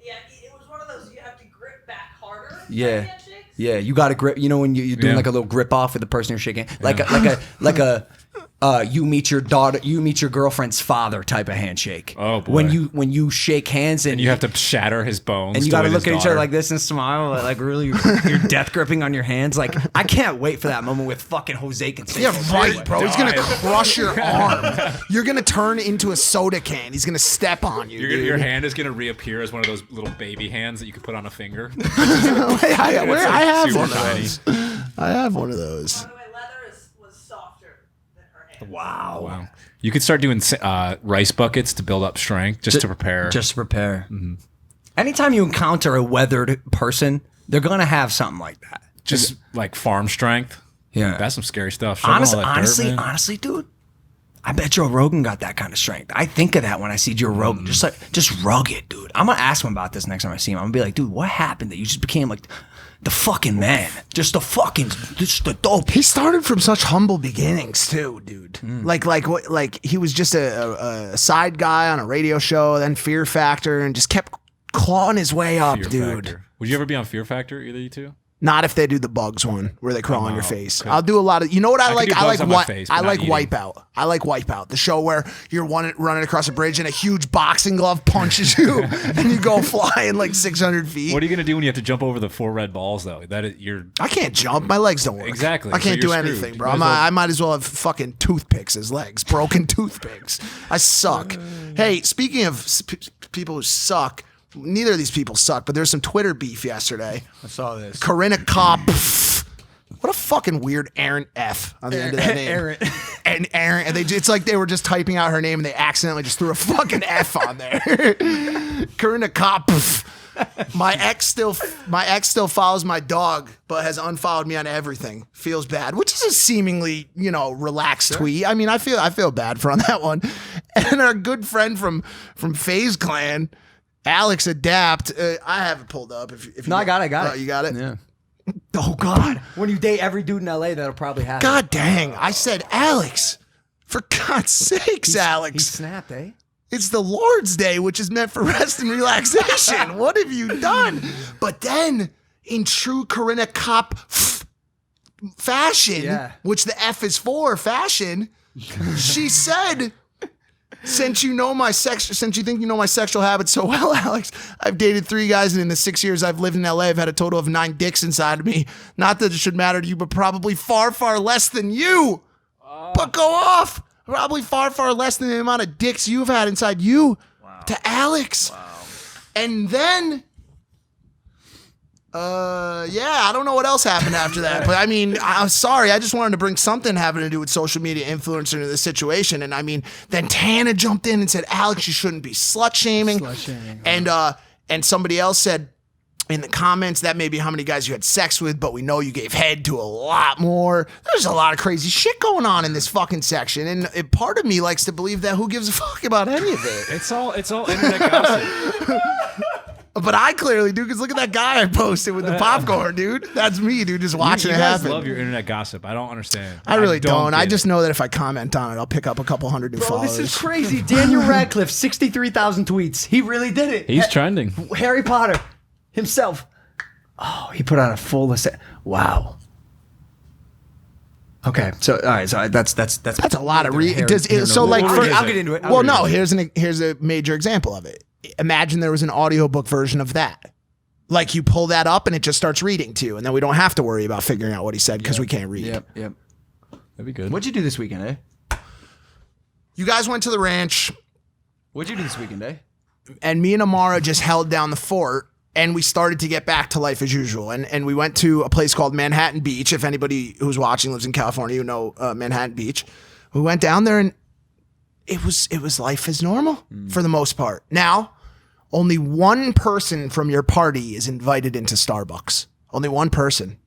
Yeah, it was one of those you have to grip back harder. Yeah. Yeah, you got to grip. You know when you're doing like a little grip off with the person you're shaking, like you meet your daughter, you meet your girlfriend's father type of handshake. Oh boy. When you shake hands and you have to shatter his bones, and you got to look at each other like this and smile, like really you're death gripping on your hands. Like I can't wait for that moment with fucking Jose Canseco. Yeah, right, bro. He's gonna crush your arm. You're gonna turn into a soda can. He's gonna step on you. Your hand is gonna reappear as one of those little baby hands that you could put on a finger. I have one of tiny. those. I have one of those. By the way, leather was softer than her hand. Wow. You could start doing rice buckets to build up strength, just to prepare. Just to prepare. Mm-hmm. Anytime you encounter a weathered person, they're gonna have something like that. Just like farm strength. Yeah, that's some scary stuff. Honestly, dude, I bet Joe Rogan got that kind of strength. I think of that when I see Joe Rogan, just rugged, dude. I'm gonna ask him about this next time I see him. I'm gonna be like, dude, what happened that you just became like the fucking man, just the dope. He started from such humble beginnings too, dude. Like he was just a side guy on a radio show, then Fear Factor, and just kept clawing his way up, dude. Factor. Would you ever be on Fear Factor, either you two? Not if they do the bugs one where they crawl on your face. Okay. I'll do a lot of. You know what I like? I like Wipeout. I like Wipeout, the show where you're running across a bridge and a huge boxing glove punches you and you go flying like 600 feet. What are you gonna do when you have to jump over the 4 red balls though? I can't jump. My legs don't work. Exactly. I can't do anything, bro. I might as well have fucking toothpicks as legs. Broken toothpicks. I suck. Hey, speaking of people who suck. Neither of these people suck, but there's some Twitter beef yesterday. I saw this. Corinna Kop. What a fucking weird Aaron F on the end of that name. Aaron. And Aaron. And it's like they were just typing out her name and they accidentally just threw a fucking F on there. Corinna Kop. My ex still follows my dog, but has unfollowed me on everything. Feels bad, which is a seemingly, relaxed tweet. I mean, I feel bad for on that one. And our good friend from FaZe Clan, Alex Adapt. I have it pulled up. If I got it. Oh, you got it? Yeah. Oh, God. When you date every dude in LA, that'll probably happen. God dang. I said, Alex. For God's sakes, Alex. He snapped, eh? It's the Lord's Day, which is meant for rest and relaxation. What have you done? But then, in true Corinna Kop fashion, which the F is for, fashion, she said... Since you think you know my sexual habits so well, Alex, I've dated 3 guys, and in the 6 years I've lived in LA, I've had a total of 9 dicks inside of me. Not that it should matter to you, but probably far, far less than you. But go off. Probably far, far less than the amount of dicks you've had inside you. Wow. To Alex. Wow. And then, I don't know what else happened after that. But I mean, I'm sorry. I just wanted to bring something having to do with social media influencer into the situation. And I mean, then Tana jumped in and said, Alex, you shouldn't be slut shaming. And somebody else said in the comments, that may be how many guys you had sex with, but we know you gave head to a lot more. There's a lot of crazy shit going on in this fucking section. And part of me likes to believe that who gives a fuck about any of it? It's all internet gossip. But I clearly do, because look at that guy I posted with the popcorn, dude. That's me, dude, just watching you it guys happen. love your internet gossip. I don't understand. I really don't. I get just it. know that if I comment on it, I'll pick up a couple hundred new followers. This is crazy. Daniel Radcliffe, 63,000 tweets. He really did it. He's trending. Harry Potter himself. Oh, he put on a full list. Wow. Okay, so all right, so that's a lot of I'll get into it. Well, no, here's a major example of it. Imagine there was an audiobook version of that. Like you pull that up and it just starts reading to you, and then we don't have to worry about figuring out what he said because we can't read. Yep. That'd be good. What'd you do this weekend, eh? You guys went to the ranch, What'd you do this weekend, eh? and me and Amara just held down the fort, and we started to get back to life as usual. And we went to a place called Manhattan Beach. If anybody who's watching lives in California, you know Manhattan Beach. We went down there, and it was life as normal for the most part. Now, only one person from your party is invited into Starbucks. Only one person.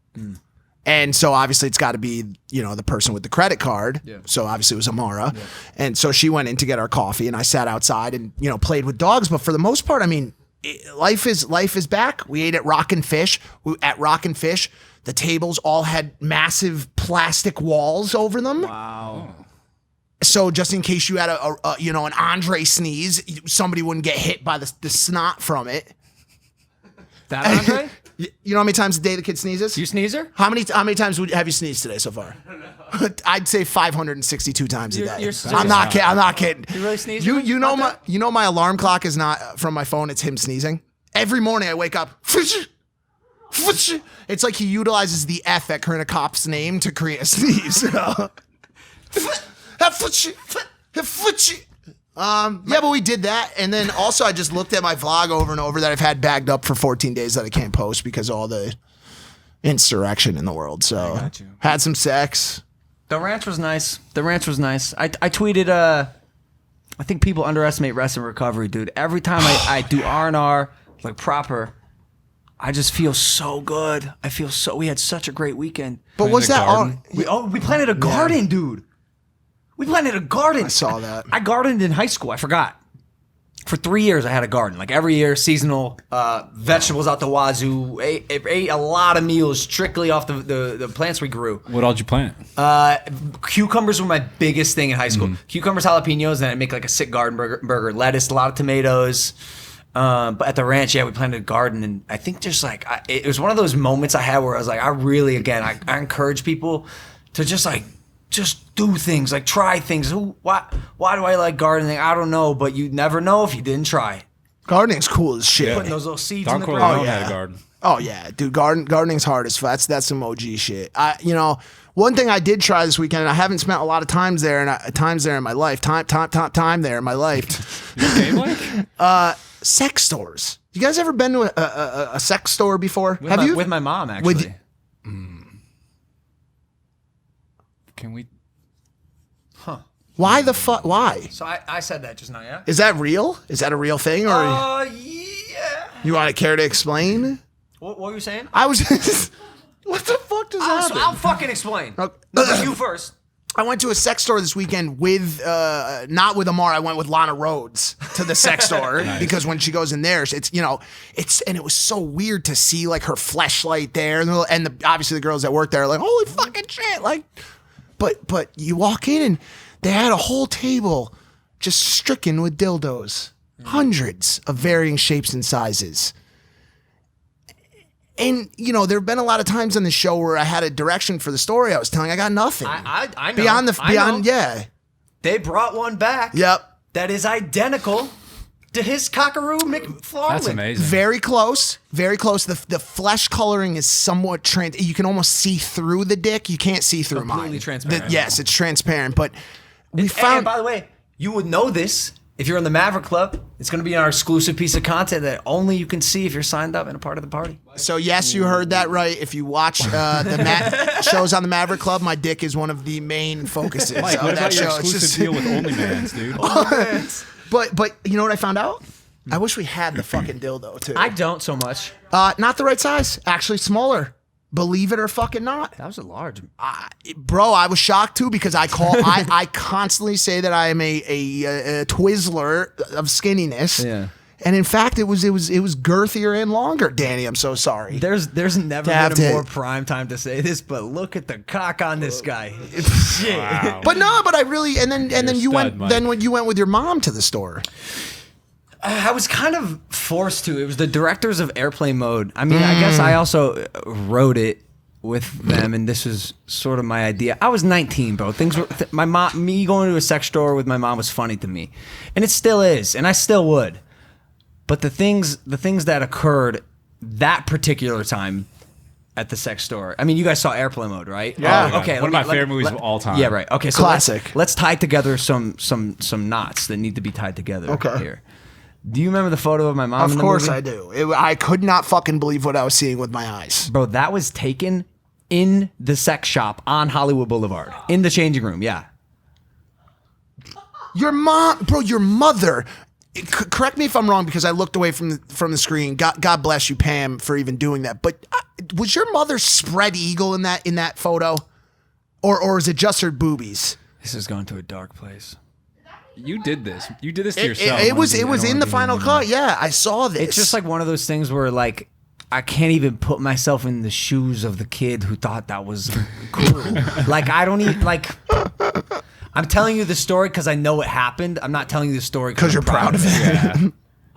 And so obviously it's got to be, the person with the credit card. Yeah. So obviously it was Amara. Yeah. And so she went in to get our coffee, and I sat outside and, played with dogs. But for the most part, I mean, life is back. We ate at Rockin' Fish. At Rockin' Fish, the tables all had massive plastic walls over them. Wow. So just in case you had an Andre sneeze, somebody wouldn't get hit by the snot from it. That Andre? You know how many times a day the kid sneezes? You sneezer? How many times have you sneezed today so far? I don't know. I'd say 562 times a day. I'm not kidding. You really sneeze? You know my alarm clock is not from my phone. It's him sneezing. Every morning I wake up. It's like he utilizes the F at Corinna Kop's name to create a sneeze. But we did that, and then also I just looked at my vlog over and over that I've had bagged up for 14 days that I can't post because of all the insurrection in the world. So had some sex. The ranch was nice. I tweeted, I think people underestimate rest and recovery, dude. Every time I do R&R, like proper, I just feel so good. We had such a great weekend. But what's that? We planted a garden, dude. We planted a garden. I saw that. I gardened in high school. I forgot. For 3 years, I had a garden. Like every year, seasonal vegetables out the wazoo. Ate a lot of meals strictly off the plants we grew. What all did you plant? Cucumbers were my biggest thing in high school. Cucumbers, jalapenos, and I'd make like a sick garden burger. Lettuce, a lot of tomatoes. But at the ranch, we planted a garden, and I think just like it was one of those moments I had where I was like, I encourage people to just do things, like try things. Why do I like gardening? I don't know, but you'd never know if you didn't try. Gardening's cool as shit. Putting those little seeds Dark in the Horse ground. had a garden. Oh yeah, dude, gardening's hard as fuck. That's some OG shit. One thing I did try this weekend, and I haven't spent a lot of times there in my life. Time there in my life. Sex stores. You guys ever been to a sex store before? Have you? With my mom, actually. Can we? Huh. Why the fuck? Why? So I said that just now, yeah? Is that real? Is that a real thing? Or yeah. You want to care to explain? What were you saying? I was. What the fuck does happen? I'll fucking explain. No, you first. I went to a sex store this weekend with, not with Amar. I went with Lana Rhodes to the sex store because when she goes in there, and it was so weird to see like her fleshlight there, and obviously the girls that work there are like, holy fucking shit, like. But you walk in and they had a whole table just stricken with dildos, hundreds of varying shapes and sizes. And, there have been a lot of times on the show where I had a direction for the story I was telling. I got nothing. I know. Beyond, yeah. They brought one back. Yep. That is identical to his cockaroo McFarlane. That's amazing. Very close. Very close. The flesh coloring is somewhat you can almost see through the dick. You can't see through mine. Completely transparent. Yes, it's transparent. But we and found. by the way, you would know this if you're in the Maverick Club, it's going to be our exclusive piece of content that only you can see if you're signed up and a part of the party. So yes, you heard that right. If you watch the shows on the Maverick Club, my dick is one of the main focuses Mike, of what that about your show. It's exclusive deal with OnlyMans, dude? But you know what I found out? I wish we had the fucking dildo too. I don't so much. Not the right size. Actually, smaller. Believe it or fucking not. That was a large. Bro, I was shocked too because I constantly say that I am a Twizzler of skinniness. Yeah. And in fact, it was girthier and longer. Danny, I'm so sorry. There's never been a more prime time to say this, but look at the cock on this guy. Shit. Wow. But no, but I really and then you stud, went Mike. then when you went with your mom to the store. I was kind of forced to. It was the directors of Airplane Mode. I mean, I guess I also wrote it with them, and this was sort of my idea. I was 19, bro. Things were me going to a sex store with my mom was funny to me, and it still is, and I still would. But the things that occurred that particular time at the sex store. I mean, you guys saw Airplane Mode, right? Yeah. Oh, okay. One of my favorite movies of all time. Yeah, right. Okay, so Classic. Let's tie together some knots that need to be tied together. Okay. Here. Do you remember the photo of my mom? Of in the course movie? I do. I could not fucking believe what I was seeing with my eyes. Bro, that was taken in the sex shop on Hollywood Boulevard. In the changing room, yeah. Your mom, bro, your mother. Correct me if I'm wrong because I looked away from the screen. God bless you, Pam, for even doing that. But was your mother spread eagle in that photo, or is it just her boobies? This is going to a dark place. You did this. You did this to yourself. It was in the final cut. Yeah, I saw this. It's just like one of those things where like I can't even put myself in the shoes of the kid who thought that was cool. Like I don't even like. I'm telling you the story because I know it happened. I'm not telling you the story because you're proud of it. Yeah.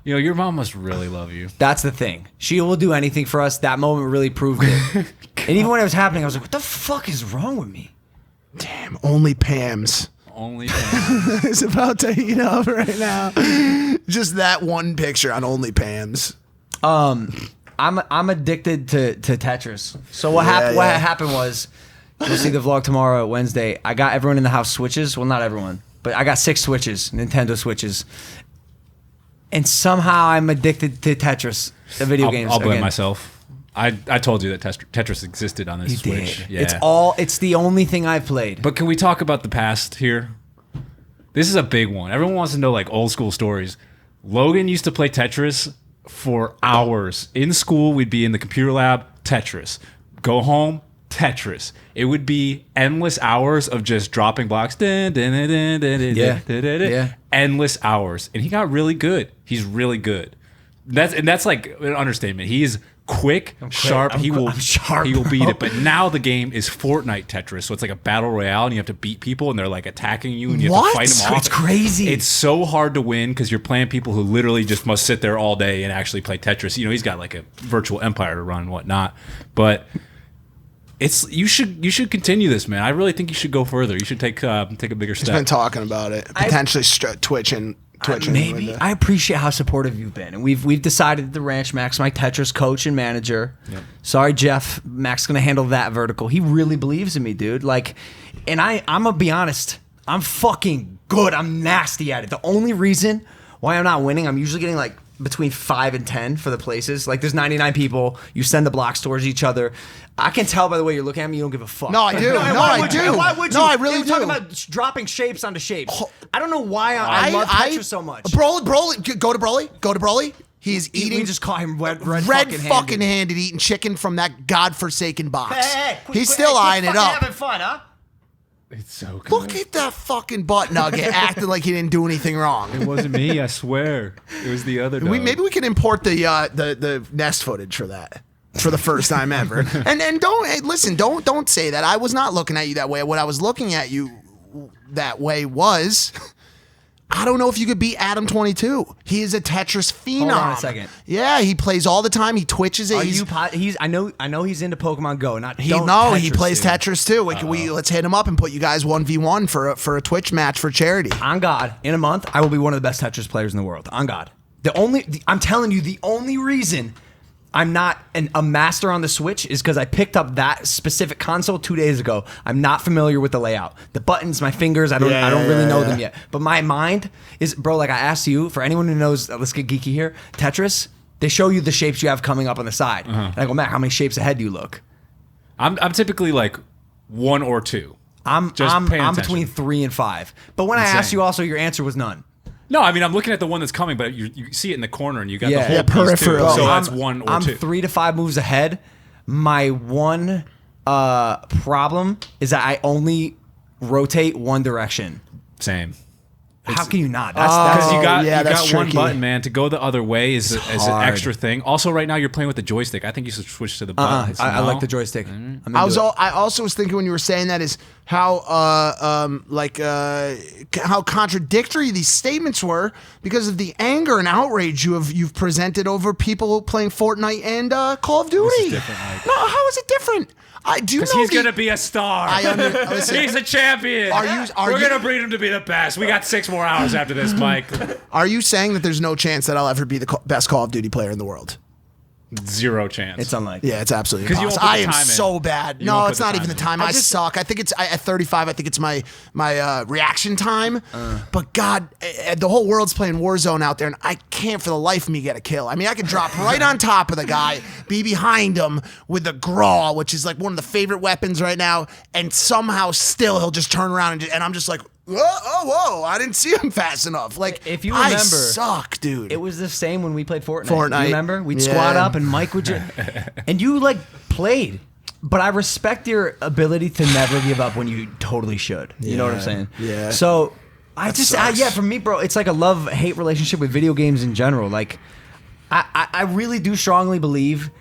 You know, your mom must really love you. That's the thing. She will do anything for us. That moment really proved it. And even when it was happening, I was like, what the fuck is wrong with me? Damn, only Pam's. Only It's about to heat up right now. Just that one picture on Only Pam's. I'm addicted to Tetris. So what happened was, you'll see the vlog tomorrow, Wednesday. I got everyone in the house Switches. Well, not everyone, but I got 6 Switches, Nintendo Switches. And somehow I'm addicted to Tetris, the video games. I'll blame again. myself. I told you that Tetris existed on this You Switch. did. Yeah. It's the only thing I've played. But can we talk about the past here? This is a big one. Everyone wants to know like old school stories. Logan used to play Tetris for hours. In school, we'd be in the computer lab, Tetris. Go home, Tetris. It would be endless hours of just dropping blocks. Yeah. Endless hours. And he got really good. He's really good. That's like an understatement. He is quick, sharp. He will beat it. But now the game is Fortnite Tetris, so it's like a battle royale, and you have to beat people, and they're like attacking you, and you have to fight them off. It's crazy. It's so hard to win because you're playing people who literally just must sit there all day and actually play Tetris. You know, he's got like a virtual empire to run and whatnot, but. You should continue this, man. I really think you should go further. You should take a bigger step. He's been talking about it, potentially twitching. Maybe I appreciate how supportive you've been, and we've decided that the ranch, Max, my Tetris coach and manager. Yep. Sorry, Jeff. Max gonna handle that vertical. He really believes in me, dude. Like, and I'm gonna be honest. I'm fucking good. I'm nasty at it. The only reason why I'm not winning, I'm usually getting like between 5 and 10 for the places. Like there's 99 people. You send the blocks towards each other. I can tell by the way you're looking at me, you don't give a fuck. No, I do. I do. Why would you? No, I really You're do. talking about dropping shapes onto shapes. I don't know why I love Tetris so much. Broly, go to Broly. He's eating. We just call him red fucking handed eating chicken from that godforsaken box. Hey, He's still eyeing it up. Having fun, huh? It's so good. Look at that fucking butt nugget acting like he didn't do anything wrong. It wasn't me, I swear. It was the other dog. Maybe we can import the Nest footage for that. For the first time ever. and don't say that. I was not looking at you that way. What I was looking at you that way was I don't know if you could beat Adam 22. He is a Tetris phenom. Hold on a second. Yeah, he plays all the time. He twitches it. I know he's into Pokemon Go. He plays Tetris too. Let's hit him up and put you guys 1v1 for a Twitch match for charity. On God, in a month, I will be one of the best Tetris players in the world. On God. I'm telling you, the only reason I'm not a master on the Switch is because I picked up that specific console 2 days ago. I'm not familiar with the layout. The buttons, my fingers, I don't really know them yet. But my mind is, bro, like I asked you, for anyone who knows, let's get geeky here, Tetris, they show you the shapes you have coming up on the side. And I go, Matt, how many shapes ahead do you look? I'm typically like 1 or 2. I'm between 3 and 5. But when I asked you also, your answer was none. No, I mean I'm looking at the one that's coming, but you see it in the corner, and you got the Yeah. whole Yeah, piece too. peripheral. So that's 1 or 2. I'm 3 to 5 moves ahead. My one problem is that I only rotate one direction. Same. How can you not? That's Because you got that's one tricky. button, man. To go the other way is an hard. extra thing. Also, right now you're playing with the joystick. I think you should switch to the buttons. I no? like the joystick. I'm into I it. also was thinking when you were saying that is how how contradictory these statements were because of the anger and outrage you've presented over people playing Fortnite and Call of Duty. This is different, Mike. No, how is it different? I do know Because he's gonna be a star. listen, He's a champion. We're gonna breed him to be the best. We got 6 more hours after this, Mike. Are you saying that there's no chance that I'll ever be the best Call of Duty player in the world? 0 chance. It's unlikely. Yeah, it's absolutely 'Cause you won't impossible. put I the am time in. so bad. You No, won't it's put the not time even the in. time. I suck. I think it's at 35. I think it's my reaction time. But God, the whole world's playing Warzone out there, and I can't for the life of me get a kill. I mean, I can drop right on top of the guy, be behind him with the Graw, which is like one of the favorite weapons right now, and somehow still he'll just turn around and I'm just like, whoa, I didn't see him fast enough. Like, If you remember, I suck, dude. It was the same when we played Fortnite. Fortnite. You remember? We'd Yeah. squat up and Mike would just... and you, like, played. But I respect your ability to never give up when you totally should. You know what I'm saying? Yeah. So, sucks. for me, bro, it's like a love-hate relationship with video games in general. Like, I really do strongly believe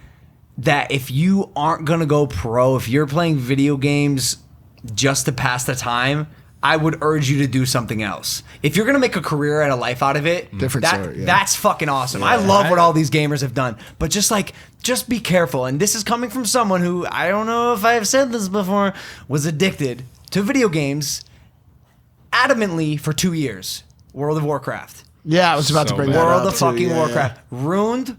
that if you aren't going to go pro, if you're playing video games just to pass the time... I would urge you to do something else. If you're gonna make a career and a life out of it, that's fucking awesome. Yeah. I love what all these gamers have done. But just be careful. And this is coming from someone who, I don't know if I've said this before, was addicted to video games adamantly for 2 years. World of Warcraft. Yeah, I was about to So bring bad. that World up of too, fucking yeah. Warcraft. Ruined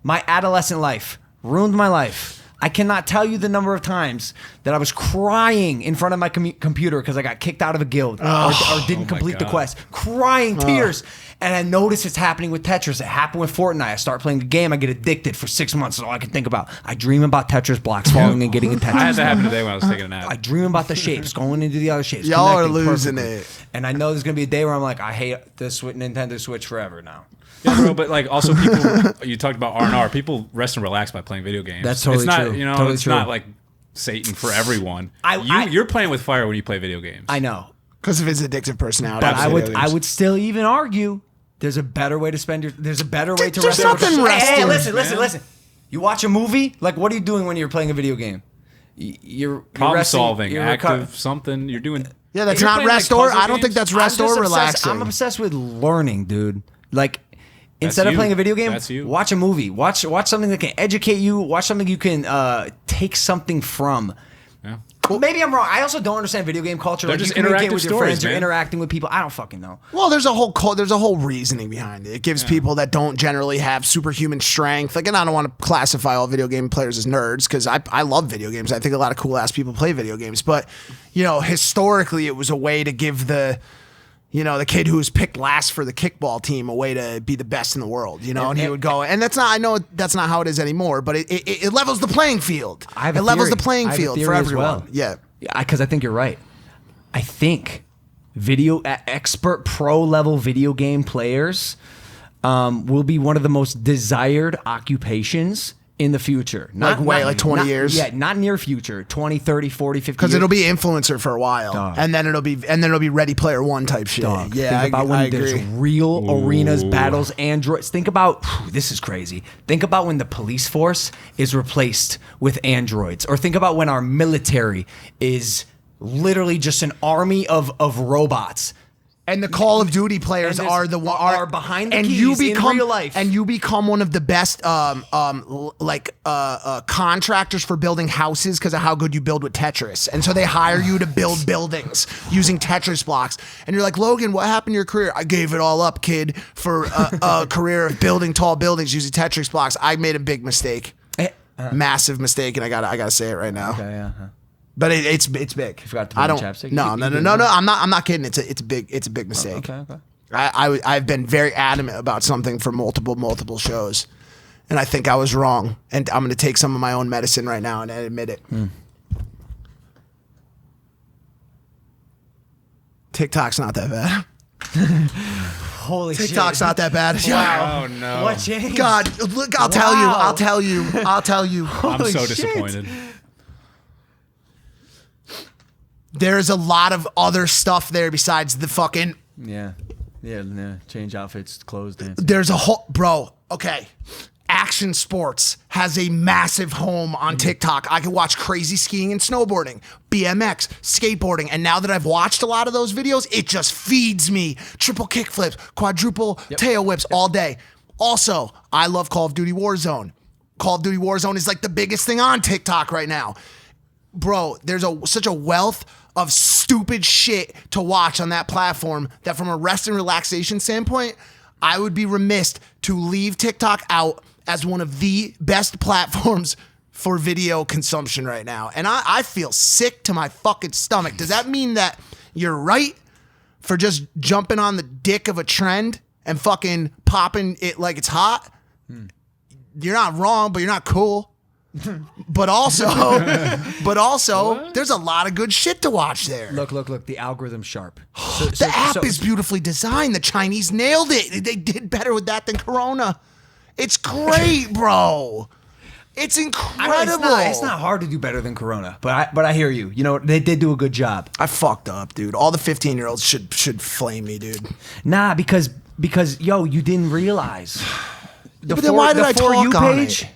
my adolescent life. Ruined my life. I cannot tell you the number of times that I was crying in front of my computer because I got kicked out of a guild or didn't complete the God. quest. Crying tears. And I notice it's happening with Tetris. It happened with Fortnite. I start playing the game. I get addicted for 6 months. That's all I can think about. I dream about Tetris blocks falling and getting in I had Tetris. that happen today when I was taking a nap. I dream about the shapes, going into the other shapes. Y'all are connecting losing perfectly. it. And I know there's going to be a day where I'm like, I hate the Nintendo Switch forever now. Yeah, bro, but like also people, you talked about R&R. People rest and relax by playing video games. That's totally it's not, true. You know, Totally it's true. not like Satan for everyone. I- You're playing with fire when you play video games. I know. Because of his addictive personality. But Absolutely. I would still even argue there's a better way to spend your. There's a better way to There's rest. nothing Hey, resting, listen. You watch a movie. Like, what are you doing when you're playing a video game? You're Problem resting, solving, you're active something. You're doing. Yeah, that's You're not playing, like, rest or. puzzle I don't think games? that's rest I'm or just relaxing. I'm obsessed with learning, dude. Like, instead of you. playing a video game, That's you. watch a movie. Watch something that can educate you. Watch something you can take something from. Yeah. Well, maybe I'm wrong. I also don't understand video game culture. They're Like, just you communicate interactive with your stories, friends. You're man. interacting with people. I don't fucking know. Well, there's a whole reasoning behind it. It gives people that don't generally have superhuman strength. Like, and I don't want to classify all video game players as nerds because I love video games. I think a lot of cool ass people play video games. But historically, it was a way to give the kid who was picked last for the kickball team a way to be the best in the world. And he would go. And that's not. I know that's not how it is anymore. But it levels the playing field. I have a It levels theory. the playing I have a field for theory as everyone. well. Yeah. Because I think you're right. I think expert pro level video game players will be one of the most desired occupations in the future. Like 20 years? Yeah, not near future. 20, 30, 40, 50 Because years. it'll be influencer for a while, Dog. and then it'll be Ready Player One type shit. Dog. Yeah, Think about when I there's agree. real arenas, battles, androids. Think about this is crazy. Think about when the police force is replaced with androids, or think about when our military is literally just an army of robots. And the Call of Duty players And are are behind the and keys you in become real life. and you become one of the best contractors for building houses because of how good you build with Tetris. And so they hire you to build buildings using Tetris blocks. And you're like, Logan, what happened to your career? I gave it all up, kid, for a career of building tall buildings using Tetris blocks. I made a big mistake. Massive mistake, and I gotta say it right now. Okay, yeah. But it's big. You forgot to put in chapstick? No. I'm not kidding. It's a big mistake. Okay. I've been very adamant about something for multiple shows, and I think I was wrong. And I'm going to take some of my own medicine right now and admit it. TikTok's not that bad. Holy shit. TikTok's not that bad. Wow. Oh no. What changed? God, look, I'll tell you. I'm so disappointed. There's a lot of other stuff there besides the fucking. Yeah. Change outfits, clothes, dance. There's a whole, bro. Okay. Action sports has a massive home on TikTok. I can watch crazy skiing and snowboarding, BMX, skateboarding. And now that I've watched a lot of those videos, it just feeds me triple kickflips, quadruple tail whips all day. Also, I love Call of Duty Warzone. Call of Duty Warzone is like the biggest thing on TikTok right now. Bro, there's such a wealth of stupid shit to watch on that platform that from a rest and relaxation standpoint, I would be remiss to leave TikTok out as one of the best platforms for video consumption right now. And I feel sick to my fucking stomach. Does that mean that you're right for just jumping on the dick of a trend and fucking popping it like it's hot? You're not wrong, but you're not cool. But also, there's a lot of good shit to watch there. Look. The algorithm's sharp. The app is beautifully designed. The Chinese nailed it. They did better with that than Corona. It's great, bro. It's incredible. It's not hard to do better than Corona, but I hear you. You know, they did do a good job. I fucked up, dude. All the 15-year-olds should flame me, dude. Nah, because yo, you didn't realize. But then why did I talk on it?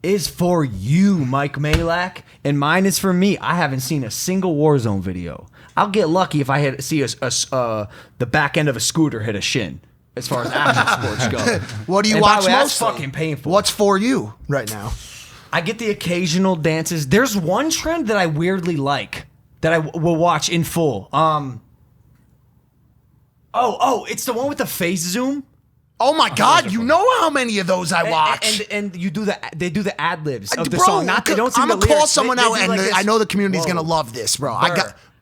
Is for you, Mike Malak, and mine is for me. I haven't seen a single Warzone video. I'll get lucky if I see the back end of a scooter hit a shin. As far as action sports go, what do you and watch by the way, most? That's fucking painful. What's for you right now? I get the occasional dances. There's one trend that I weirdly like that I will watch in full. It's the one with the face zoom. Oh my God! You know how many of those I watch, and they do the ad libs of the bro, song. Not they don't sing I'm the gonna call lyrics. someone They out, do and like this. I know the community's Whoa. gonna love this, bro.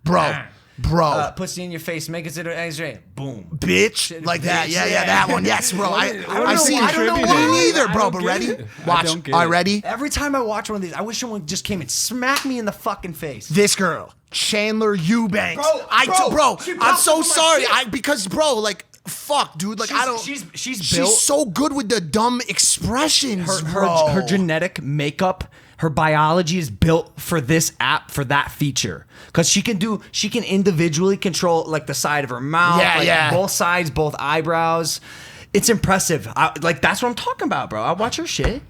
Brr. Bro. Pussy in your face, make it to the X-ray. Boom. Bitch, like that. Bitch, Yeah, that one. Yes, bro. I've seen I don't know it. why. Me neither, I bro. don't But get ready? it. Watch. I don't get All it. right, ready? Every time I watch one of these, I wish someone just came and smacked me in the fucking face. This girl, Chandler Eubanks. Bro, she I'm so popped sorry. my shit. Because, bro, like, fuck, dude. Like, I don't. She's built. She's so good with the dumb expressions, her bro. genetic makeup, her biology is built for this app, for that feature. Because she can individually control like the side of her mouth, both sides, both eyebrows. It's impressive. That's what I'm talking about, bro. I watch her shit.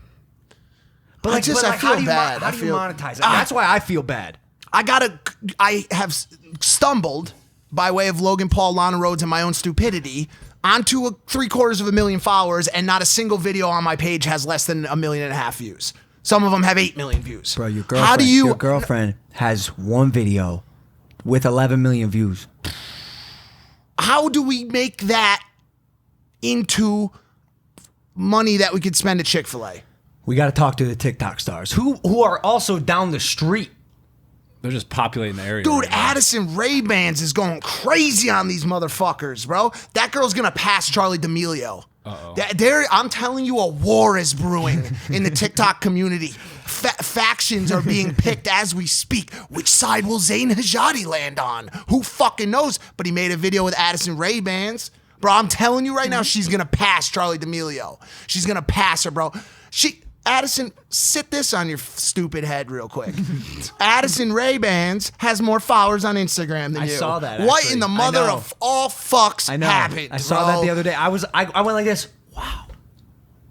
But I feel bad. How do you monetize it? That's why I feel bad. I have stumbled by way of Logan Paul, Lana Rhoades, and my own stupidity onto 750,000 followers, and not a single video on my page has less than 1.5 million views. Some of them have 8 million views. Bro, your girlfriend has one video with 11 million views. How do we make that into money that we could spend at Chick-fil-A? We got to talk to the TikTok stars who are also down the street. They're just populating the area. Dude, right now. Addison Ray-Bans is going crazy on these motherfuckers, bro. That girl's gonna pass Charlie D'Amelio. I'm telling you, a war is brewing in the TikTok community. Factions are being picked as we speak. Which side will Zayn Hajati land on? Who fucking knows? But he made a video with Addison Ray-Bans. Bro, I'm telling you right now, she's gonna pass Charlie D'Amelio. She's gonna pass her, bro. Addison, sit this on your stupid head real quick. Addison Ray-Bans has more followers on Instagram than you. I saw that. What actually. in the mother of all fucks happened? I saw that the other day. I went like this. Wow,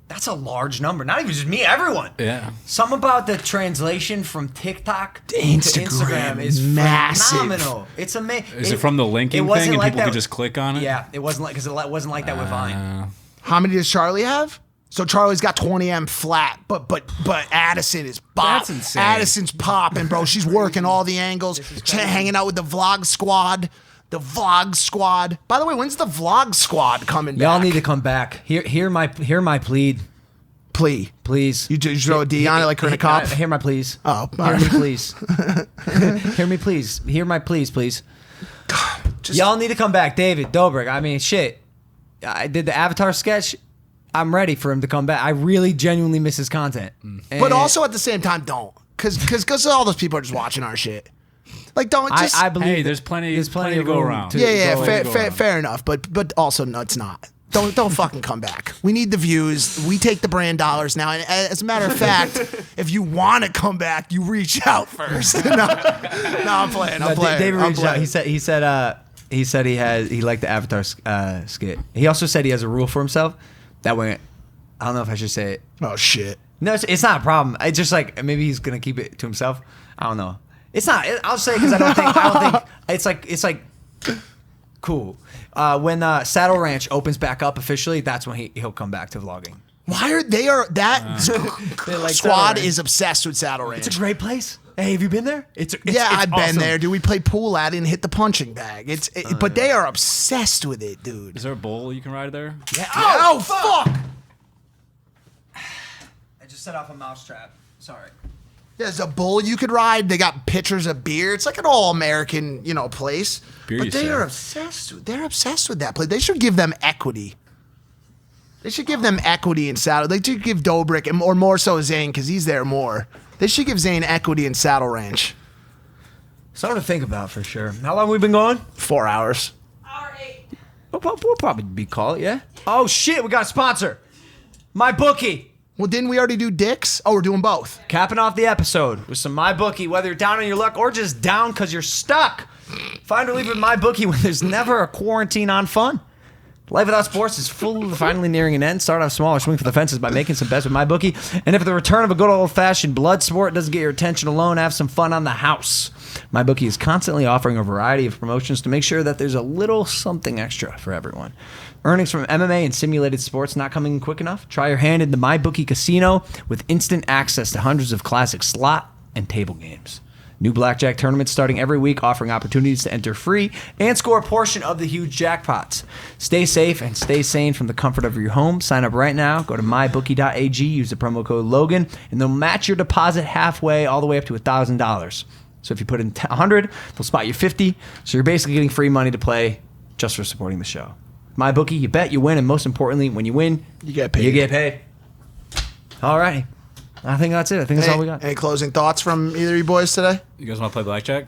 that's a large number. Not even just me, everyone. Yeah. Something about the translation from TikTok to Instagram is massive. Phenomenal. It's amazing. Is it from the linking thing and people could just click on it? Yeah, it wasn't like because it wasn't like that with Vine. How many does Charlie have? So Charlie's got 20M flat, but Addison is That's insane. Addison's popping, bro. She's working all the angles, hanging out with the vlog squad. The vlog squad. By the way, when's the vlog squad coming back? Y'all need to come back. Hear my plead. plea? Please. You just throw a D on it like Corinna Kop? Hear my please. Oh, hear me please. Hear me please. Hear my please. Y'all need to come back, David Dobrik. I mean, shit. I did the Avatar sketch. I'm ready for him to come back. I really genuinely miss his content. But also at the same time, don't. Because all those people are just watching our shit. Like, don't just. I believe Hey, there's plenty to go room around. Fair enough. But also, no, it's not. Don't fucking come back. We need the views. We take the brand dollars now. And as a matter of fact, if you want to come back, you reach out first. no, I'm playing. David reached out. He said he liked the Avatar skit. He also said he has a rule for himself that when I don't know if I should say it. Oh shit. No, it's not a problem. It's just like maybe he's gonna keep it to himself. I don't know. It's not. I'll say it because I don't think it's like cool. When Saddle Ranch opens back up officially, that's when he'll come back to vlogging. Squad is obsessed with Saddle Ranch. It's a great place. Hey, have you been there? It's I've awesome. been there. Do we play pool at it and hit the punching bag? But they are obsessed with it, dude. Is there a bull you can ride there? Yeah. Oh fuck! I just set off a mousetrap. Sorry. There's a bull you could ride. They got pitchers of beer. It's like an all-American, place. Beer, but you they say. are obsessed. They're obsessed with that place. They should give them equity. They should give them equity in Saddle. They should give Dobrik, or more so Zane, because he's there more. They should give Zane equity in Saddle Ranch. Something to think about for sure. How long we been going? 4 hours. Hour 8. We'll probably be called, yeah. Oh shit, we got a sponsor. My bookie. Well, didn't we already do dicks? Oh, we're doing both. Capping off the episode with some MyBookie, whether you're down on your luck or just down because you're stuck. Find relief with MyBookie when there's never a quarantine on fun. Life without sports is finally nearing an end. Start off small or swing for the fences by making some bets with MyBookie. And if the return of a good old-fashioned blood sport doesn't get your attention alone, have some fun on the house. MyBookie is constantly offering a variety of promotions to make sure that there's a little something extra for everyone. Earnings from MMA and simulated sports not coming quick enough? Try your hand in the MyBookie Casino with instant access to hundreds of classic slot and table games. New blackjack tournaments starting every week, offering opportunities to enter free and score a portion of the huge jackpots. Stay safe and stay sane from the comfort of your home. Sign up right now. Go to mybookie.ag, use the promo code Logan, and they'll match your deposit halfway, all the way up to $1,000. So if you put in 100, they'll spot you 50. So you're basically getting free money to play just for supporting the show. MyBookie, you bet, you win, and most importantly, when you win, You get paid. You get paid. All right. I think that's it. I think that's all we got. Any closing thoughts from either of you boys today? You guys want to play blackjack?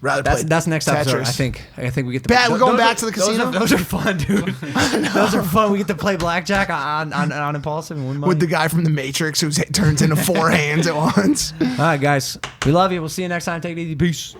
Rather play That's next episode. Tetris. I think we get to. We're going back to the those casino? Those are fun, dude. Those are fun. We get to play blackjack on Impulsive and win money. With the guy from The Matrix who turns into 4 hands at once. All right, guys. We love you. We'll see you next time. Take it easy. Peace.